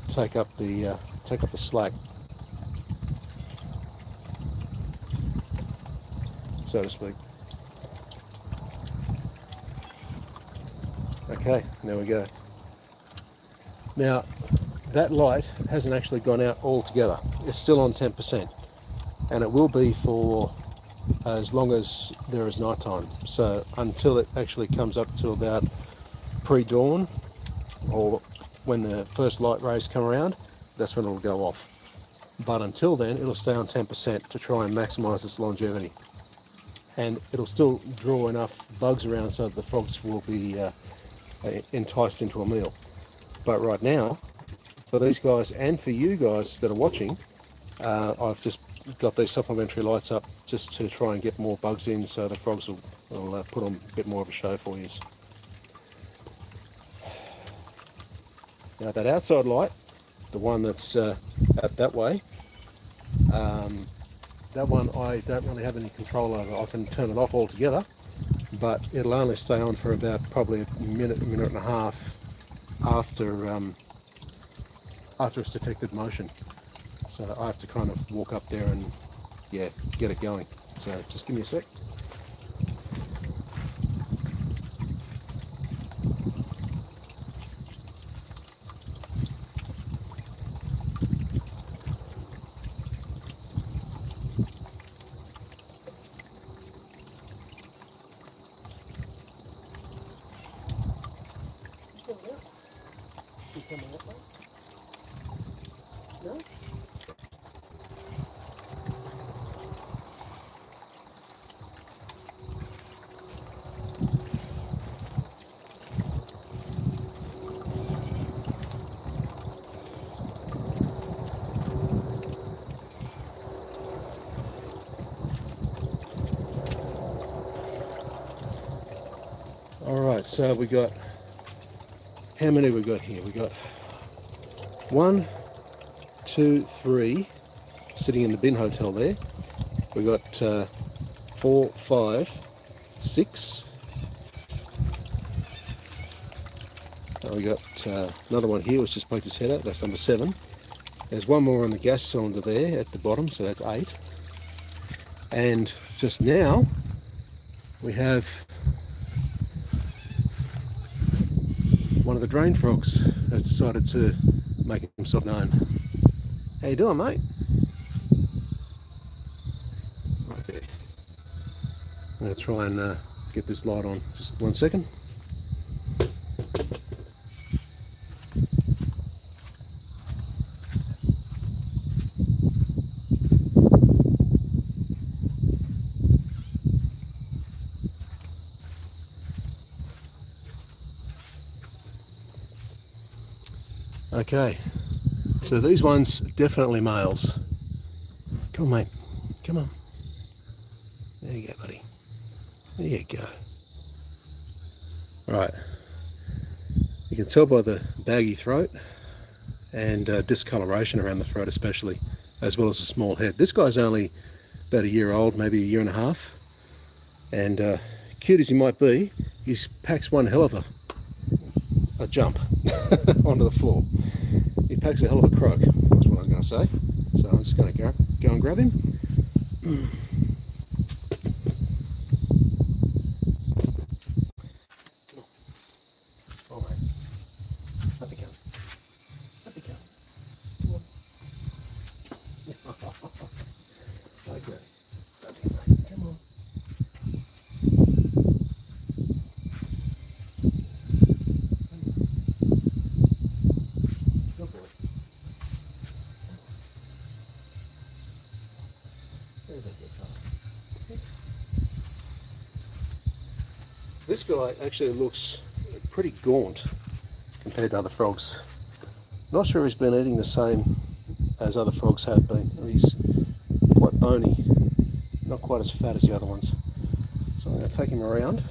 take up the slack, so to speak. Okay, there we go. Now that light hasn't actually gone out altogether. It's still on 10%, and it will be for as long as there is night time. So until it actually comes up to about pre-dawn, or when the first light rays come around, that's when it'll go off. But until then, it'll stay on 10% to try and maximize its longevity. And it'll still draw enough bugs around so that the frogs will be enticed into a meal. But right now, for these guys and for you guys that are watching, I've just got these supplementary lights up just to try and get more bugs in, so the frogs will put on a bit more of a show for you. Now that outside light, the one that's out that way, that one I don't really have any control over. I can turn it off altogether, but it'll only stay on for about probably a minute and a half after it's detected motion. So I have to kind of walk up there and yeah, get it going. So just give me a sec. No? Alright, so we got, how many we got here? We got 1, 2, 3 sitting in the bin hotel there. We got 4, 5, 6. We got another one here which just poked his head out. That's number 7. There's one more on the gas cylinder there at the bottom, so that's 8. And just now we have one of the drain frogs has decided to make himself known. How you doing, mate? Right there. I'm going to try and get this light on. Just 1 second. Okay, so these ones definitely males. Come on, mate. Come on. There you go, buddy. There you go. Right. You can tell by the baggy throat and discoloration around the throat especially, as well as a small head. This guy's only about a year old, maybe a year and a half. And cute as he might be, he packs one hell of a jump onto the floor. He packs a hell of a croak, that's what I was going to say. So I'm just going to go and grab him. Oh, mate. Up he comes. Up he comes. Come on. Okay. Up he comes. Come on. Good boy. There's a good fella. This guy actually looks pretty gaunt compared to other frogs. Not sure he's been eating the same as other frogs have been. He's quite bony, not quite as fat as the other ones. So I'm going to take him around.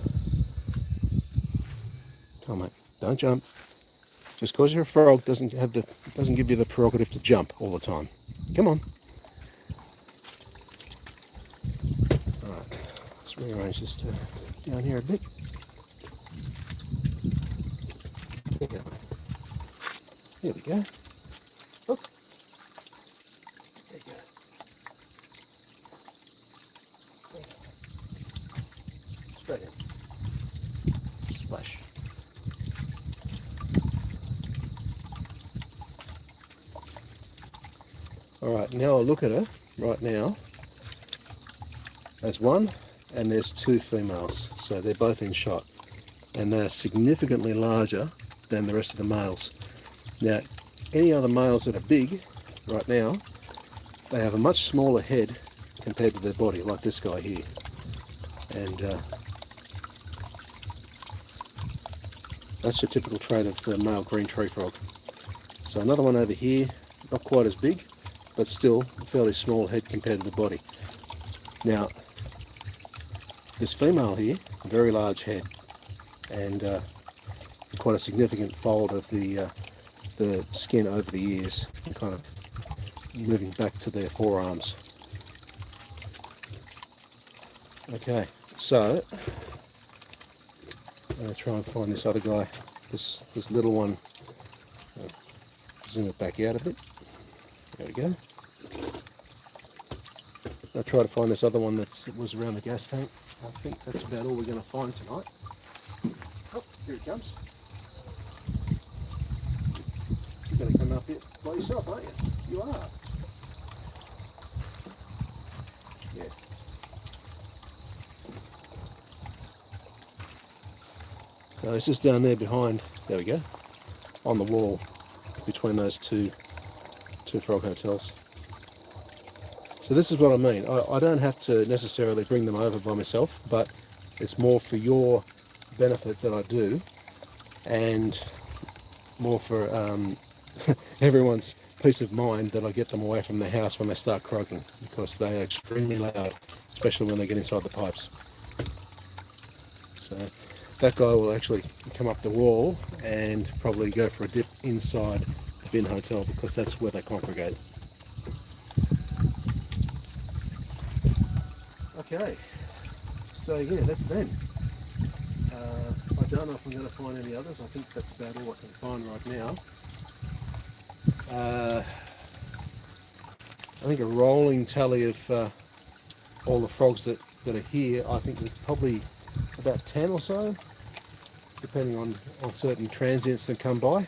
Come on, mate, don't jump. Just because you're a frog doesn't give you the prerogative to jump all the time. Come on. All right, let's rearrange this to down here a bit. There we go. Look. There you go. Straight in. Splash. Alright, now I'll look at her right now. There's one and there's two females. So they're both in shot. And they're significantly larger than the rest of the males. Now, any other males that are big right now, they have a much smaller head compared to their body, like this guy here. And that's the typical trait of the male green tree frog. So another one over here, not quite as big, but still a fairly small head compared to the body. Now, this female here, a very large head, and quite a significant fold of the skin over the ears, and kind of moving back to their forearms. Okay, so I'm going to try and find this other guy, this little one. Zoom it back out a bit. There we go. I'll try to find this other one that was around the gas tank. I think that's about all we're going to find tonight. Oh, here it comes. You're going to come up here by yourself, aren't you? You are. Yeah. So it's just down there behind, there we go, on the wall between those two frog hotels. So this is what I mean. I don't have to necessarily bring them over by myself, but it's more for your benefit that I do, and more for everyone's peace of mind that I get them away from the house when they start croaking, because they are extremely loud, especially when they get inside the pipes. So that guy will actually come up the wall and probably go for a dip inside the bin hotel, because that's where they congregate. Okay, so yeah, that's them. I don't know if I'm going to find any others. I think that's about all I can find right now. I think a rolling tally of all the frogs that are here, I think there's probably about 10 or so. depending on certain transients that come by.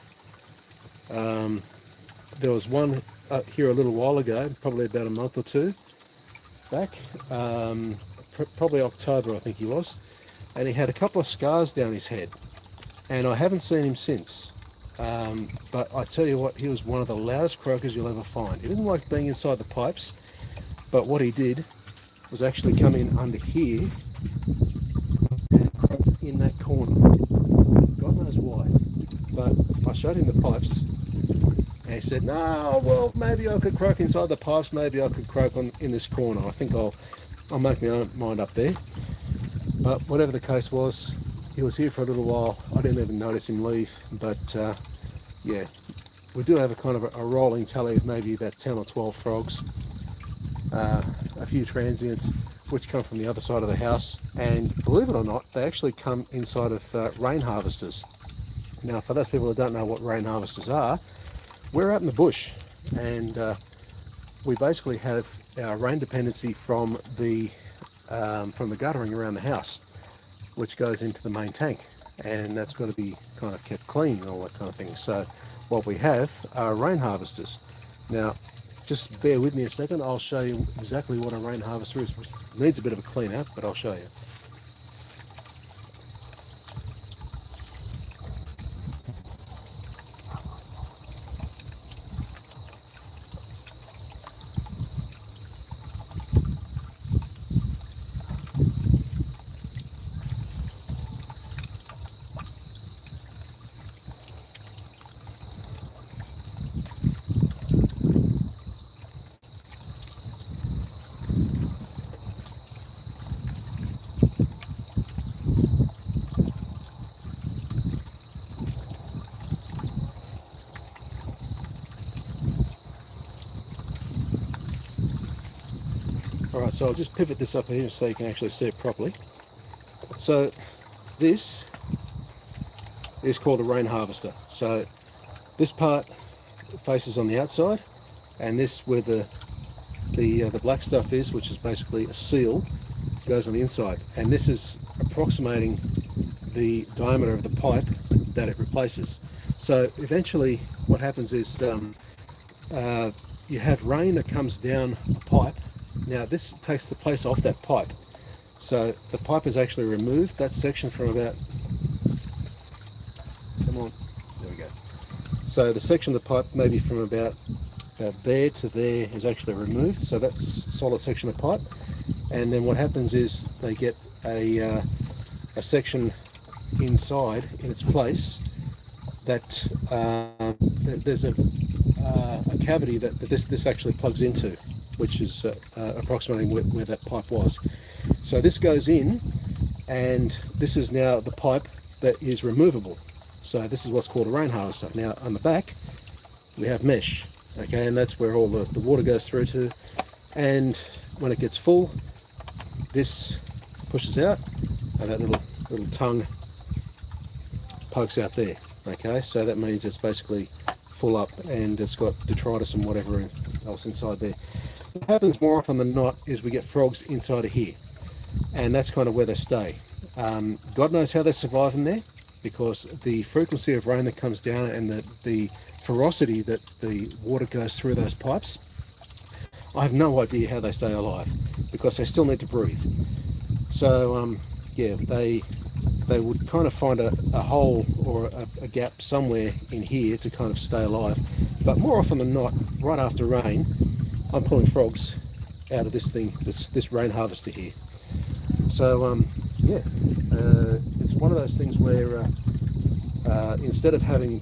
There was one here a little while ago, probably about a month or two back, probably October I think he was, and he had a couple of scars down his head, and I haven't seen him since. But I tell you what, he was one of the loudest croakers you'll ever find. He didn't like being inside the pipes, but what he did was actually come in under here and croak in that corner. God knows why, but I showed him the pipes and he said, no, well, maybe I could croak inside the pipes, maybe I could croak in this corner. I think I'll make my own mind up there. But whatever the case was, he was here for a little while. I didn't even notice him leave, but yeah, we do have a kind of a rolling tally of maybe about 10 or 12 frogs, a few transients which come from the other side of the house, and believe it or not, they actually come inside of rain harvesters. Now, for those people who don't know what rain harvesters are, we're out in the bush, and we basically have our rain dependency from the guttering around the house, which goes into the main tank, and that's got to be kind of kept clean and all that kind of thing. So what we have are rain harvesters. Now, just bear with me a second, I'll show you exactly what a rain harvester is. It needs a bit of a clean out, but I'll show you. Alright, so I'll just pivot this up here so you can actually see it properly. So this is called a rain harvester. So this part faces on the outside, and this where the black stuff is, which is basically a seal, goes on the inside. And this is approximating the diameter of the pipe that it replaces. So eventually what happens is you have rain that comes down a pipe. Now this takes the place off that pipe. So the pipe is actually removed, that section from about, come on, there we go. So the section of the pipe maybe from about there to there is actually removed. So that's a solid section of pipe. And then what happens is they get a section inside in its place that there's a cavity that this actually plugs into, which is approximating where that pipe was. So this goes in, and this is now the pipe that is removable. So this is what's called a rain harvester. Now on the back we have mesh, okay, and that's where all the water goes through to, and when it gets full, this pushes out and that little tongue pokes out there. Okay, so that means it's basically full up and it's got detritus and whatever else inside there. What happens more often than not is we get frogs inside of here, and that's kind of where they stay. God knows how they survive in there, because the frequency of rain that comes down and the ferocity that the water goes through those pipes, I have no idea how they stay alive, because they still need to breathe. So yeah, they would kind of find a hole or a gap somewhere in here to kind of stay alive. But more often than not, right after rain, I'm pulling frogs out of this thing, this rain harvester here. So yeah, it's one of those things where instead of having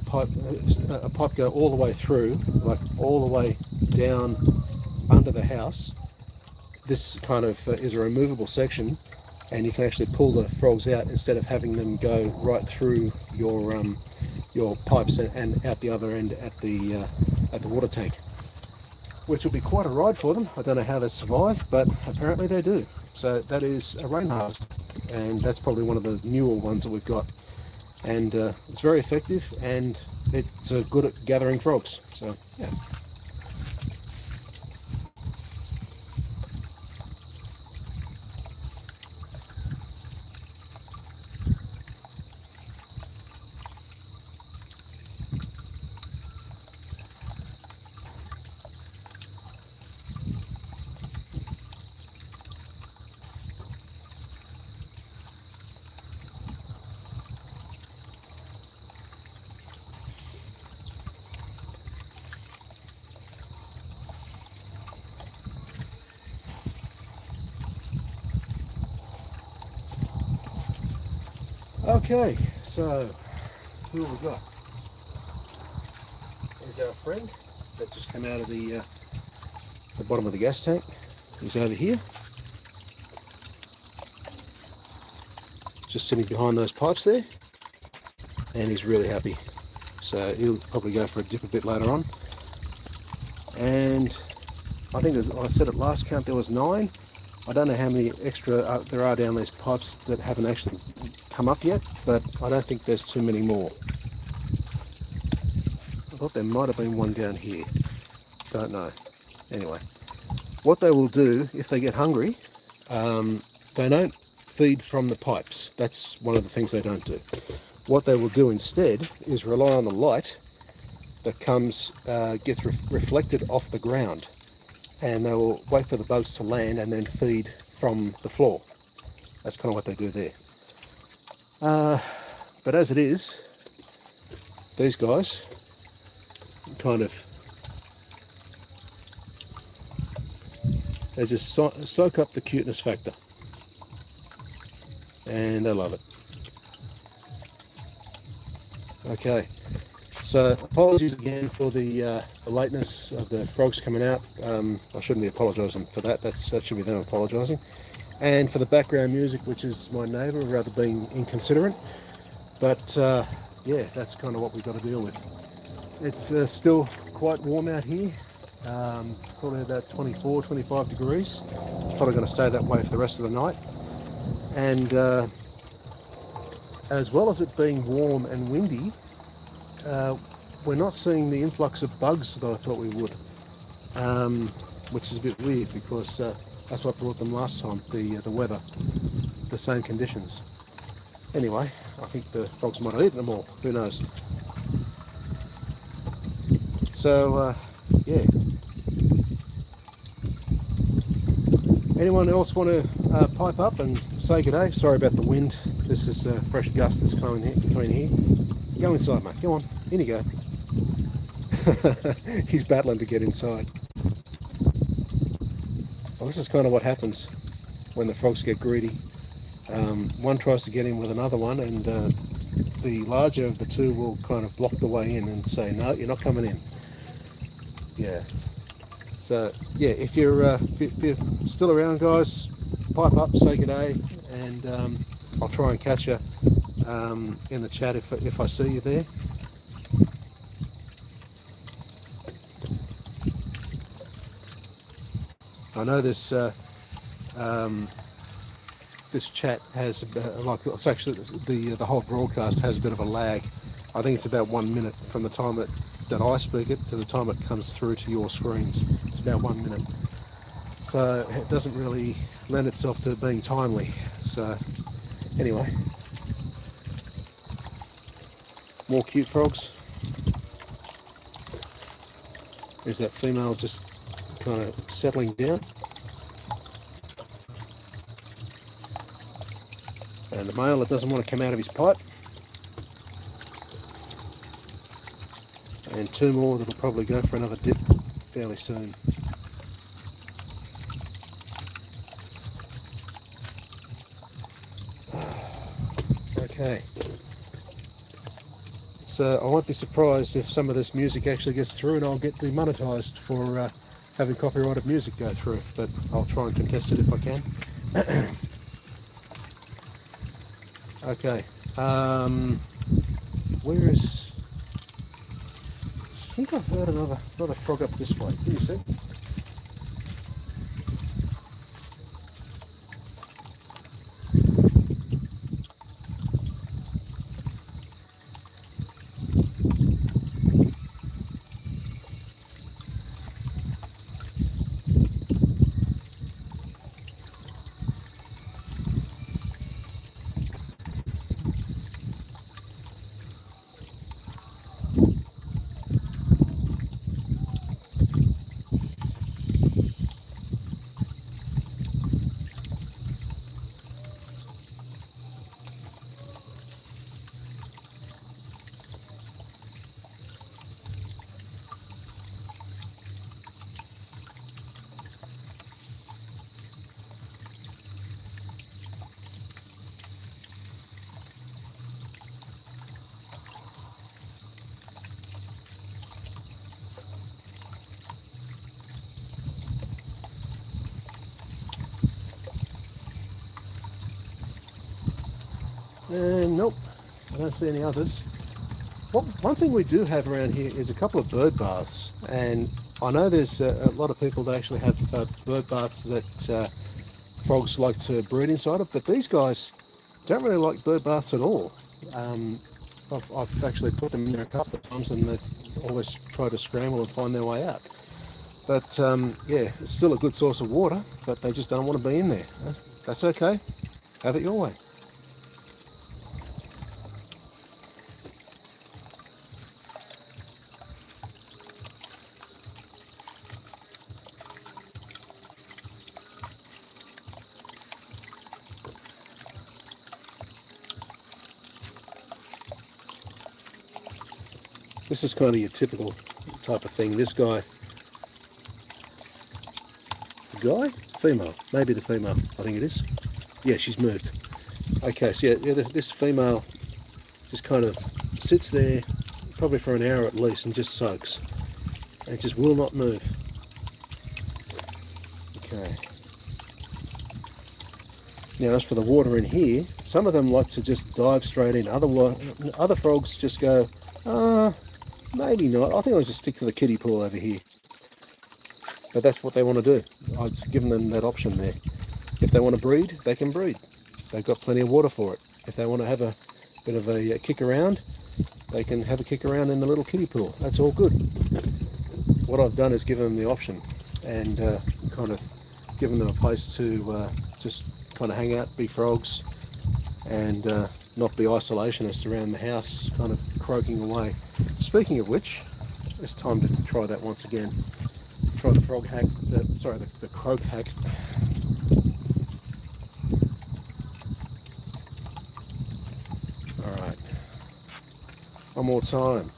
a pipe go all the way through, like all the way down under the house, this kind of is a removable section, and you can actually pull the frogs out instead of having them go right through your pipes and out the other end at the water tank, which will be quite a ride for them. I don't know how they survive, but apparently they do. So that is a rain harvester, and that's probably one of the newer ones that we've got, and it's very effective, and it's good at gathering frogs. So yeah. Okay, so who have we got? Here's our friend that just came out of the bottom of the gas tank. He's over here, just sitting behind those pipes there, and he's really happy. So he'll probably go for a dip a bit later on. And I think, as I said at last count, there was 9. I don't know how many extra there are down these pipes that haven't actually come up yet, but I don't think there's too many more. I thought there might have been one down here. Don't know. Anyway, what they will do if they get hungry, they don't feed from the pipes. That's one of the things they don't do. What they will do instead is rely on the light that comes, gets reflected off the ground, and they will wait for the bugs to land and then feed from the floor. That's kind of what they do there. But as it is, these guys kind of, they just soak up the cuteness factor, and they love it. Okay, so apologies again for the lateness of the frogs coming out. I shouldn't be apologising for that. That should be them apologising. And for the background music, which is my neighbour, rather being inconsiderate. But yeah, that's kind of what we've got to deal with. It's still quite warm out here, probably about 24, 25 degrees. It's probably going to stay that way for the rest of the night. And as well as it being warm and windy, we're not seeing the influx of bugs that I thought we would, which is a bit weird, because that's what brought them last time, the weather, the same conditions. Anyway, I think the frogs might have eaten them all, who knows. So yeah, anyone else want to pipe up and say good day? Sorry about the wind. This is a fresh gust that's coming between here. Go inside, mate. Go on. In you go. He's battling to get inside. Well, this is kind of what happens when the frogs get greedy. One tries to get in with another one, and the larger of the two will kind of block the way in and say, no, you're not coming in. Yeah. So yeah, if you're still around, guys, pipe up, say good day, and I'll try and catch you in the chat if I see you there. I know this this chat has it's actually the whole broadcast has a bit of a lag. I think it's about 1 minute from the time that I speak it to the time it comes through to your screens. It's about 1 minute, so it doesn't really lend itself to being timely. So anyway, more cute frogs. Is that female just kind of settling down? And the male that doesn't want to come out of his pipe. And 2 more that'll probably go for another dip fairly soon. Okay. So I won't be surprised if some of this music actually gets through and I'll get demonetized for having copyrighted music go through, but I'll try and contest it if I can. Okay. Where is... I think I heard another frog up this way. Can you see? Nope, I don't see any others. One thing we do have around here is a couple of bird baths, and I know there's a lot of people that actually have bird baths that frogs like to breed inside of, but these guys don't really like bird baths at all. I've actually put them in there a couple of times and they've always tried to scramble and find their way out. But yeah, it's still a good source of water, but they just don't want to be in there. That's okay. Have it your way. This is kind of your typical type of thing. This guy, female, maybe the female, I think it is. Yeah, she's moved. Okay, so yeah, this female just kind of sits there probably for an hour at least and just soaks. And just will not move. Okay. Now as for the water in here, some of them like to just dive straight in. Other frogs just go, maybe not. I think I'll just stick to the kiddie pool over here. But that's what they want to do. I've given them that option there. If they want to breed, they can breed. They've got plenty of water for it. If they want to have a bit of a kick around, they can have a kick around in the little kiddie pool. That's all good. What I've done is given them the option and kind of given them a place to just kind of hang out, be frogs, and not be isolationist around the house, kind of croaking away. Speaking of which, it's time to try that once again. Try the frog hack, the croak hack. All right, one more time.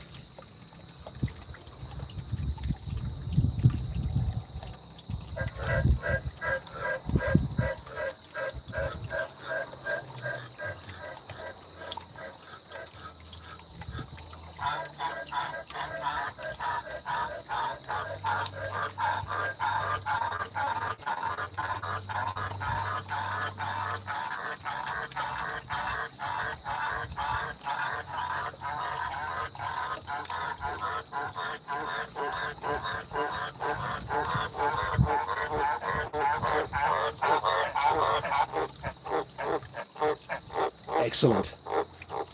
Excellent.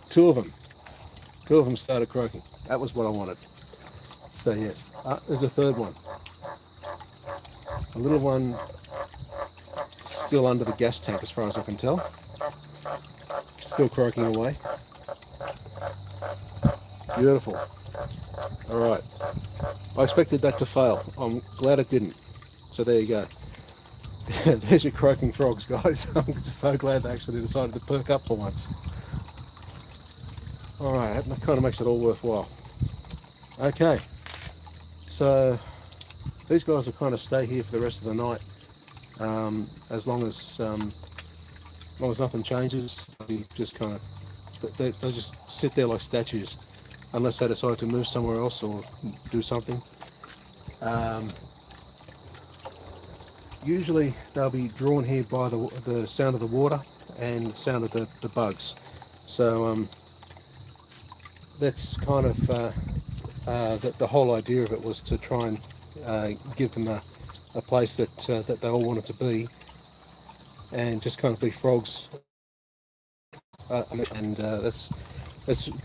Two of them started croaking. That was what I wanted. So yes, there's a third one. A little one still under the gas tank as far as I can tell. Still croaking away. Beautiful. All right. I expected that to fail. I'm glad it didn't. So there you go. There's your croaking frogs, guys. I'm just so glad they actually decided to perk up for once. All right, that kind of makes it all worthwhile. Okay, so these guys will kind of stay here for the rest of the night, as long as nothing changes. They just kind of they'll just sit there like statues, unless they decide to move somewhere else or do something. Usually they'll be drawn here by the sound of the water and the sound of the bugs. So that's kind of the whole idea of it, was to try and give them a place that they all wanted to be, and just kind of be frogs. And that's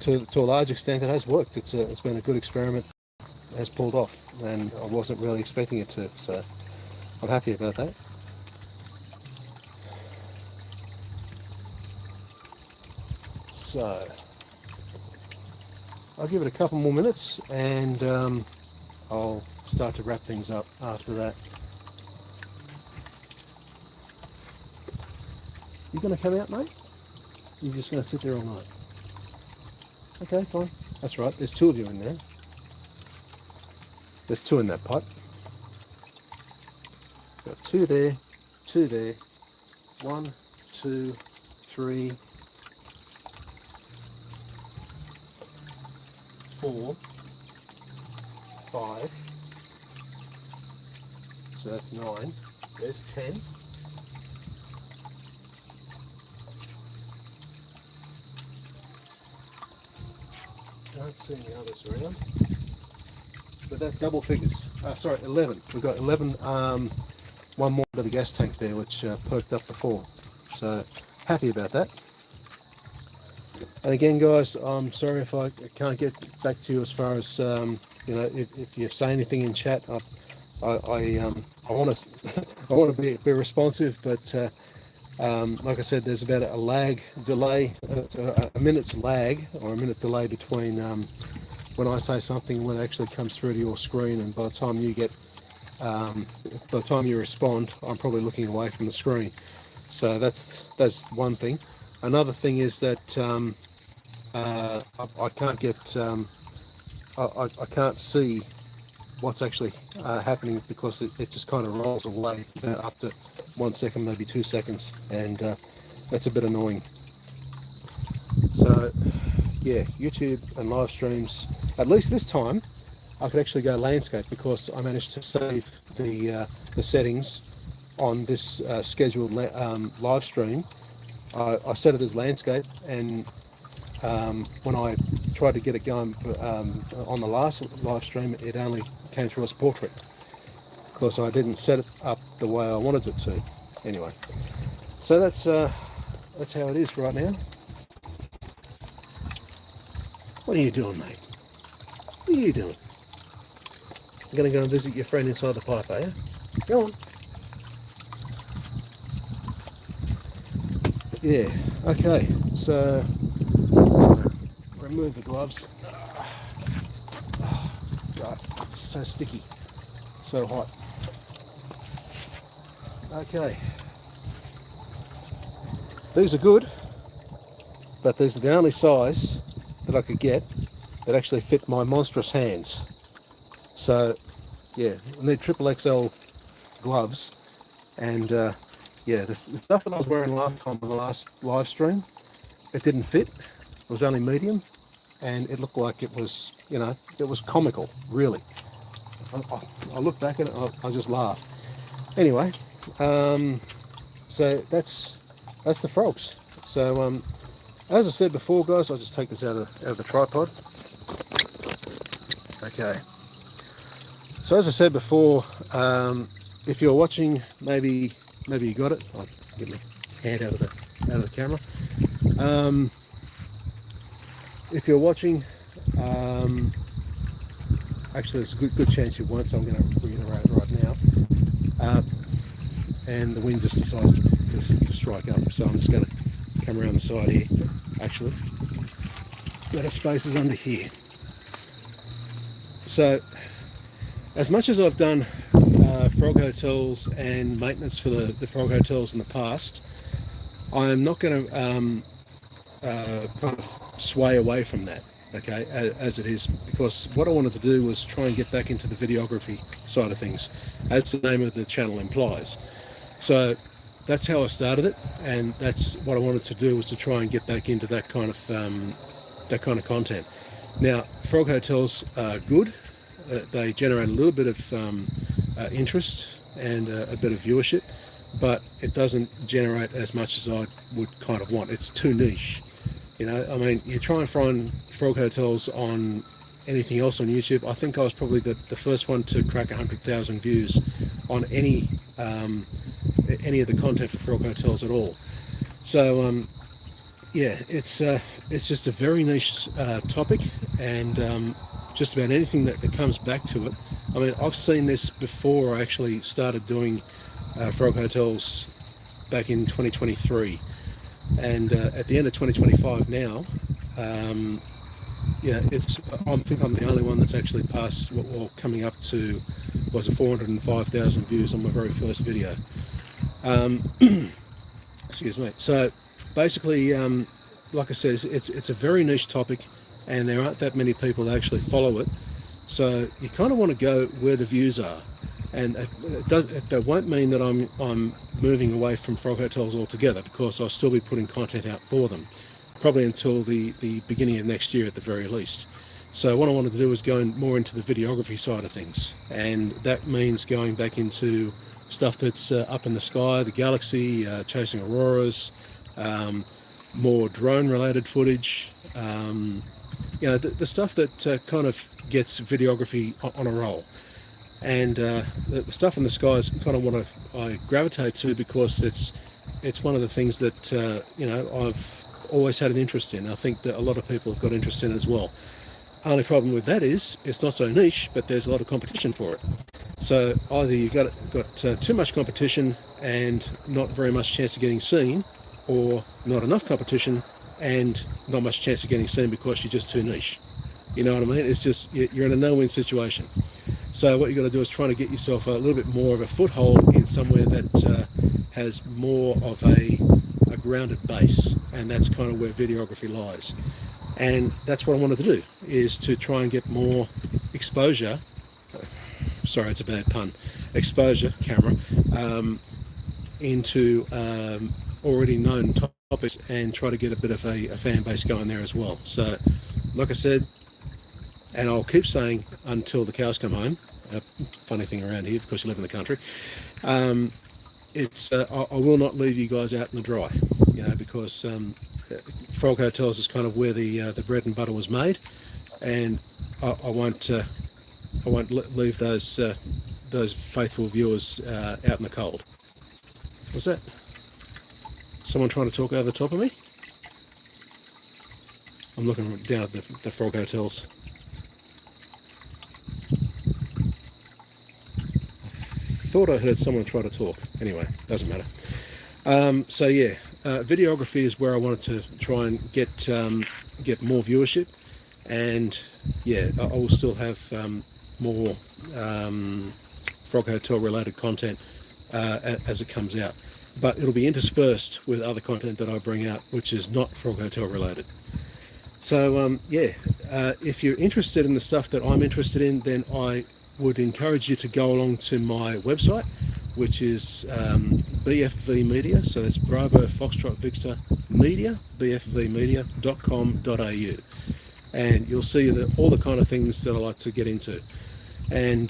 to a large extent it has worked. It's been a good experiment. It has pulled off, and I wasn't really expecting it to. So I'm happy about that. So I'll give it a couple more minutes and I'll start to wrap things up after that. You gonna come out, mate? You're just gonna sit there all night? Okay, fine. That's right, there's two of you in there. There's two in that pot. Got two there, 1, 2, 3, 4, 5. So that's 9. There's 10. Can't see any others around. But that's double figures. Sorry, 11. We've got 11, one more to the gas tank there, which perked up before. So, happy about that. And again, guys, I'm sorry if I can't get back to you as far as, you know, if you say anything in chat. I want to I want to be responsive, but like I said, there's about a minute's lag or a minute delay between when I say something when it actually comes through to your screen, and by the time you respond, I'm probably looking away from the screen. So that's one thing. Another thing is that I can't get I can't see what's actually happening because it just kind of rolls away up to 1 second, maybe 2 seconds, and that's a bit annoying. So yeah, YouTube and live streams, at least this time I could actually go landscape because I managed to save the settings on this scheduled live stream. I set it as landscape, and when I tried to get it going on the last live stream, it only came through as portrait because I didn't set it up the way I wanted it to. Anyway, so that's how it is right now. What are you doing, mate? What are you doing? You're going to go and visit your friend inside the pipe, are you? Go on. Yeah, okay, so remove the gloves. God, it's so sticky, so hot. Okay, these are good, but these are the only size that I could get that actually fit my monstrous hands. So yeah, I need triple XL gloves, and yeah, the stuff that I was wearing last time on the last live stream, it didn't fit. It was only medium, and it looked like it was, you know, it was comical, really. I look back at it, I just laugh. Anyway, so that's the frogs. So as I said before, guys, I'll just take this out of the tripod. Okay. So as I said before, if you're watching, maybe you got it. I'll get my hand out of the camera. If you're watching, actually there's a good chance you won't, so I'm going to bring it around right now. And the wind just decides to strike up, so I'm just going to come around the side here. Actually, better space is under here. So as much as I've done frog hotels and maintenance for the frog hotels in the past, I am not going to kind of sway away from that, okay, as it is, because what I wanted to do was try and get back into the videography side of things, as the name of the channel implies. So that's how I started it, and that's what I wanted to do, was to try and get back into that kind of content. Now, frog hotels are good. They generate a little bit of interest and a bit of viewership, but it doesn't generate as much as I would kind of want. It's too niche. You know, I mean, you try and find frog hotels on anything else on YouTube. I think I was probably the first one to crack 100,000 views on any of the content for frog hotels at all. So yeah, it's just a very niche topic, and just about anything that comes back to it. I mean, I've seen this before I actually started doing frog hotels back in 2023, and at the end of 2025 now, yeah, I think I'm the only one that's actually passed, well, coming up to, was it 405,000 views on my very first video. Excuse me. So basically, like I said, it's a very niche topic, and there aren't that many people that actually follow it. So you kind of want to go where the views are, and that won't mean that I'm moving away from frog hotels altogether, because I'll still be putting content out for them, probably until the beginning of next year at the very least. So what I wanted to do was go more into the videography side of things, and that means going back into stuff that's up in the sky, the galaxy, chasing auroras, more drone related footage, you know, the stuff that kind of gets videography on a roll. And the stuff in the sky is kind of what I gravitate to, because it's one of the things that you know, I've always had an interest in. I think that a lot of people have got interest in as well. Only problem with that is it's not so niche, but there's a lot of competition for it. So either you've got too much competition and not very much chance of getting seen, or not enough competition and not much chance of getting seen because you're just too niche. You know what I mean? It's just, you're in a no-win situation. So what you've got to do is try to get yourself a little bit more of a foothold in somewhere that has more of a grounded base, and that's kind of where videography lies. And that's what I wanted to do, is to try and get more exposure, sorry, it's a bad pun, exposure, camera, into already known topics, and try to get a bit of a fan base going there as well. So like I said, and I'll keep saying until the cows come home, funny thing around here because you live in the country, it's I will not leave you guys out in the dry, you know, because Frog Hotels is kind of where the bread and butter was made, and I won't leave those faithful viewers out in the cold. What's that? Someone trying to talk over the top of me? I'm looking down at the Frog Hotels. Thought I heard someone try to talk. Anyway, doesn't matter. So yeah, videography is where I wanted to try and get more viewership, and yeah, I will still have more Frog Hotel related content as it comes out, but it'll be interspersed with other content that I bring out which is not Frog Hotel related. So yeah, if you're interested in the stuff that I'm interested in, then I would encourage you to go along to my website, which is BFV Media, so that's Bravo Foxtrot Victor Media, bfvmedia.com.au, and you'll see all the kind of things that I like to get into, and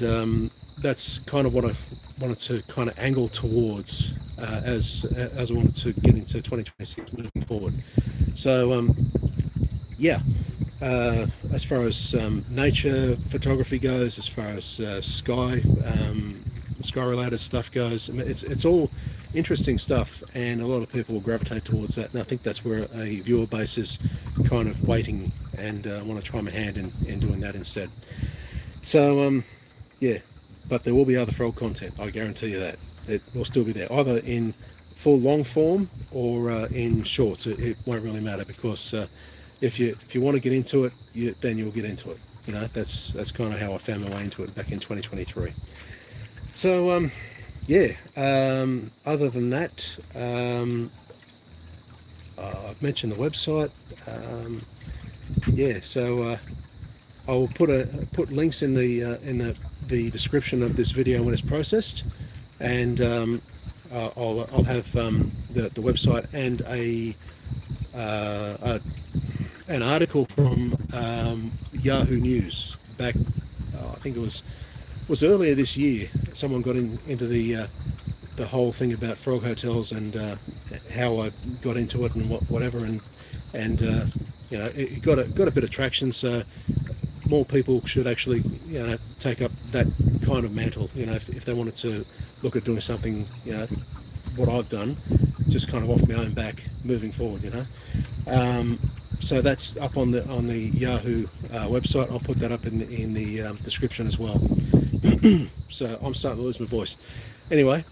that's kind of what I wanted to kind of angle towards as I wanted to get into 2026 moving forward. So yeah, as far as nature photography goes, as far as sky related stuff goes, I mean, it's all interesting stuff, and a lot of people will gravitate towards that, and I think that's where a viewer base is kind of waiting, and I want to try my hand in doing that instead. So yeah, but there will be other Frog content, I guarantee you that. It will still be there, either in full long form or in shorts. It won't really matter, because if you want to get into it, then you'll get into it. You know, that's kind of how I found my way into it back in 2023. So yeah, other than that, I've mentioned the website. Yeah, so I will put links in the description of this video when it's processed, and I'll have the website and an article from Yahoo News back, I think it was earlier this year. Someone got into the whole thing about Frog Hotels and how I got into it and whatever, and you know, it got a bit of traction. So more people should actually, you know, take up that kind of mantle. You know, if they wanted to look at doing something, you know, what I've done, just kind of off my own back moving forward. You know. So that's up on the Yahoo website. I'll put that up in the description as well. So I'm starting to lose my voice. Anyway,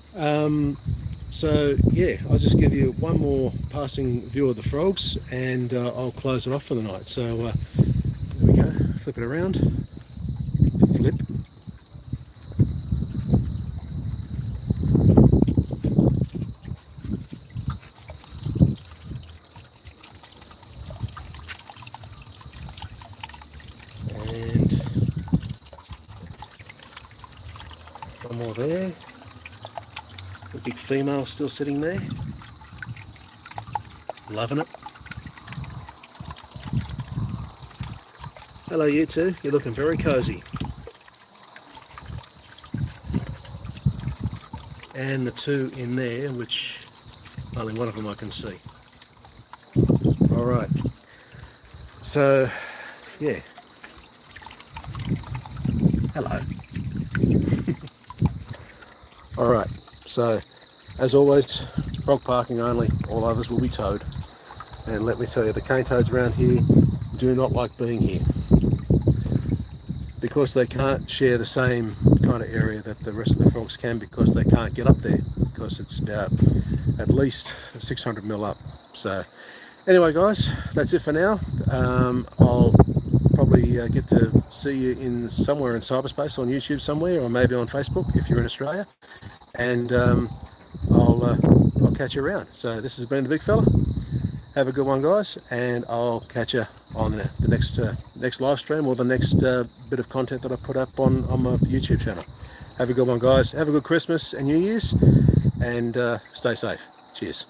so yeah, I'll just give you one more passing view of the frogs, and I'll close it off for the night. So here we go. Flip it around. Flip. One more there. The big female still sitting there. Loving it. Hello you two, you're looking very cozy. And the two in there, which only one of them I can see. Alright, so yeah. Hello. All right, so as always, frog parking only, all others will be towed. And let me tell you, the cane toads around here do not like being here, because they can't share the same kind of area that the rest of the frogs can, because they can't get up there, because it's about at least 600 mil up. So anyway guys, that's it for now. I'll probably get to see you in somewhere in cyberspace, on YouTube somewhere, or maybe on Facebook if you're in Australia, and I'll catch you around. So this has been the big fella. Have a good one guys, and I'll catch you on the next live stream, or the next bit of content that I put up on my YouTube channel. Have a good one guys, have a good Christmas and New Year's, and stay safe. Cheers.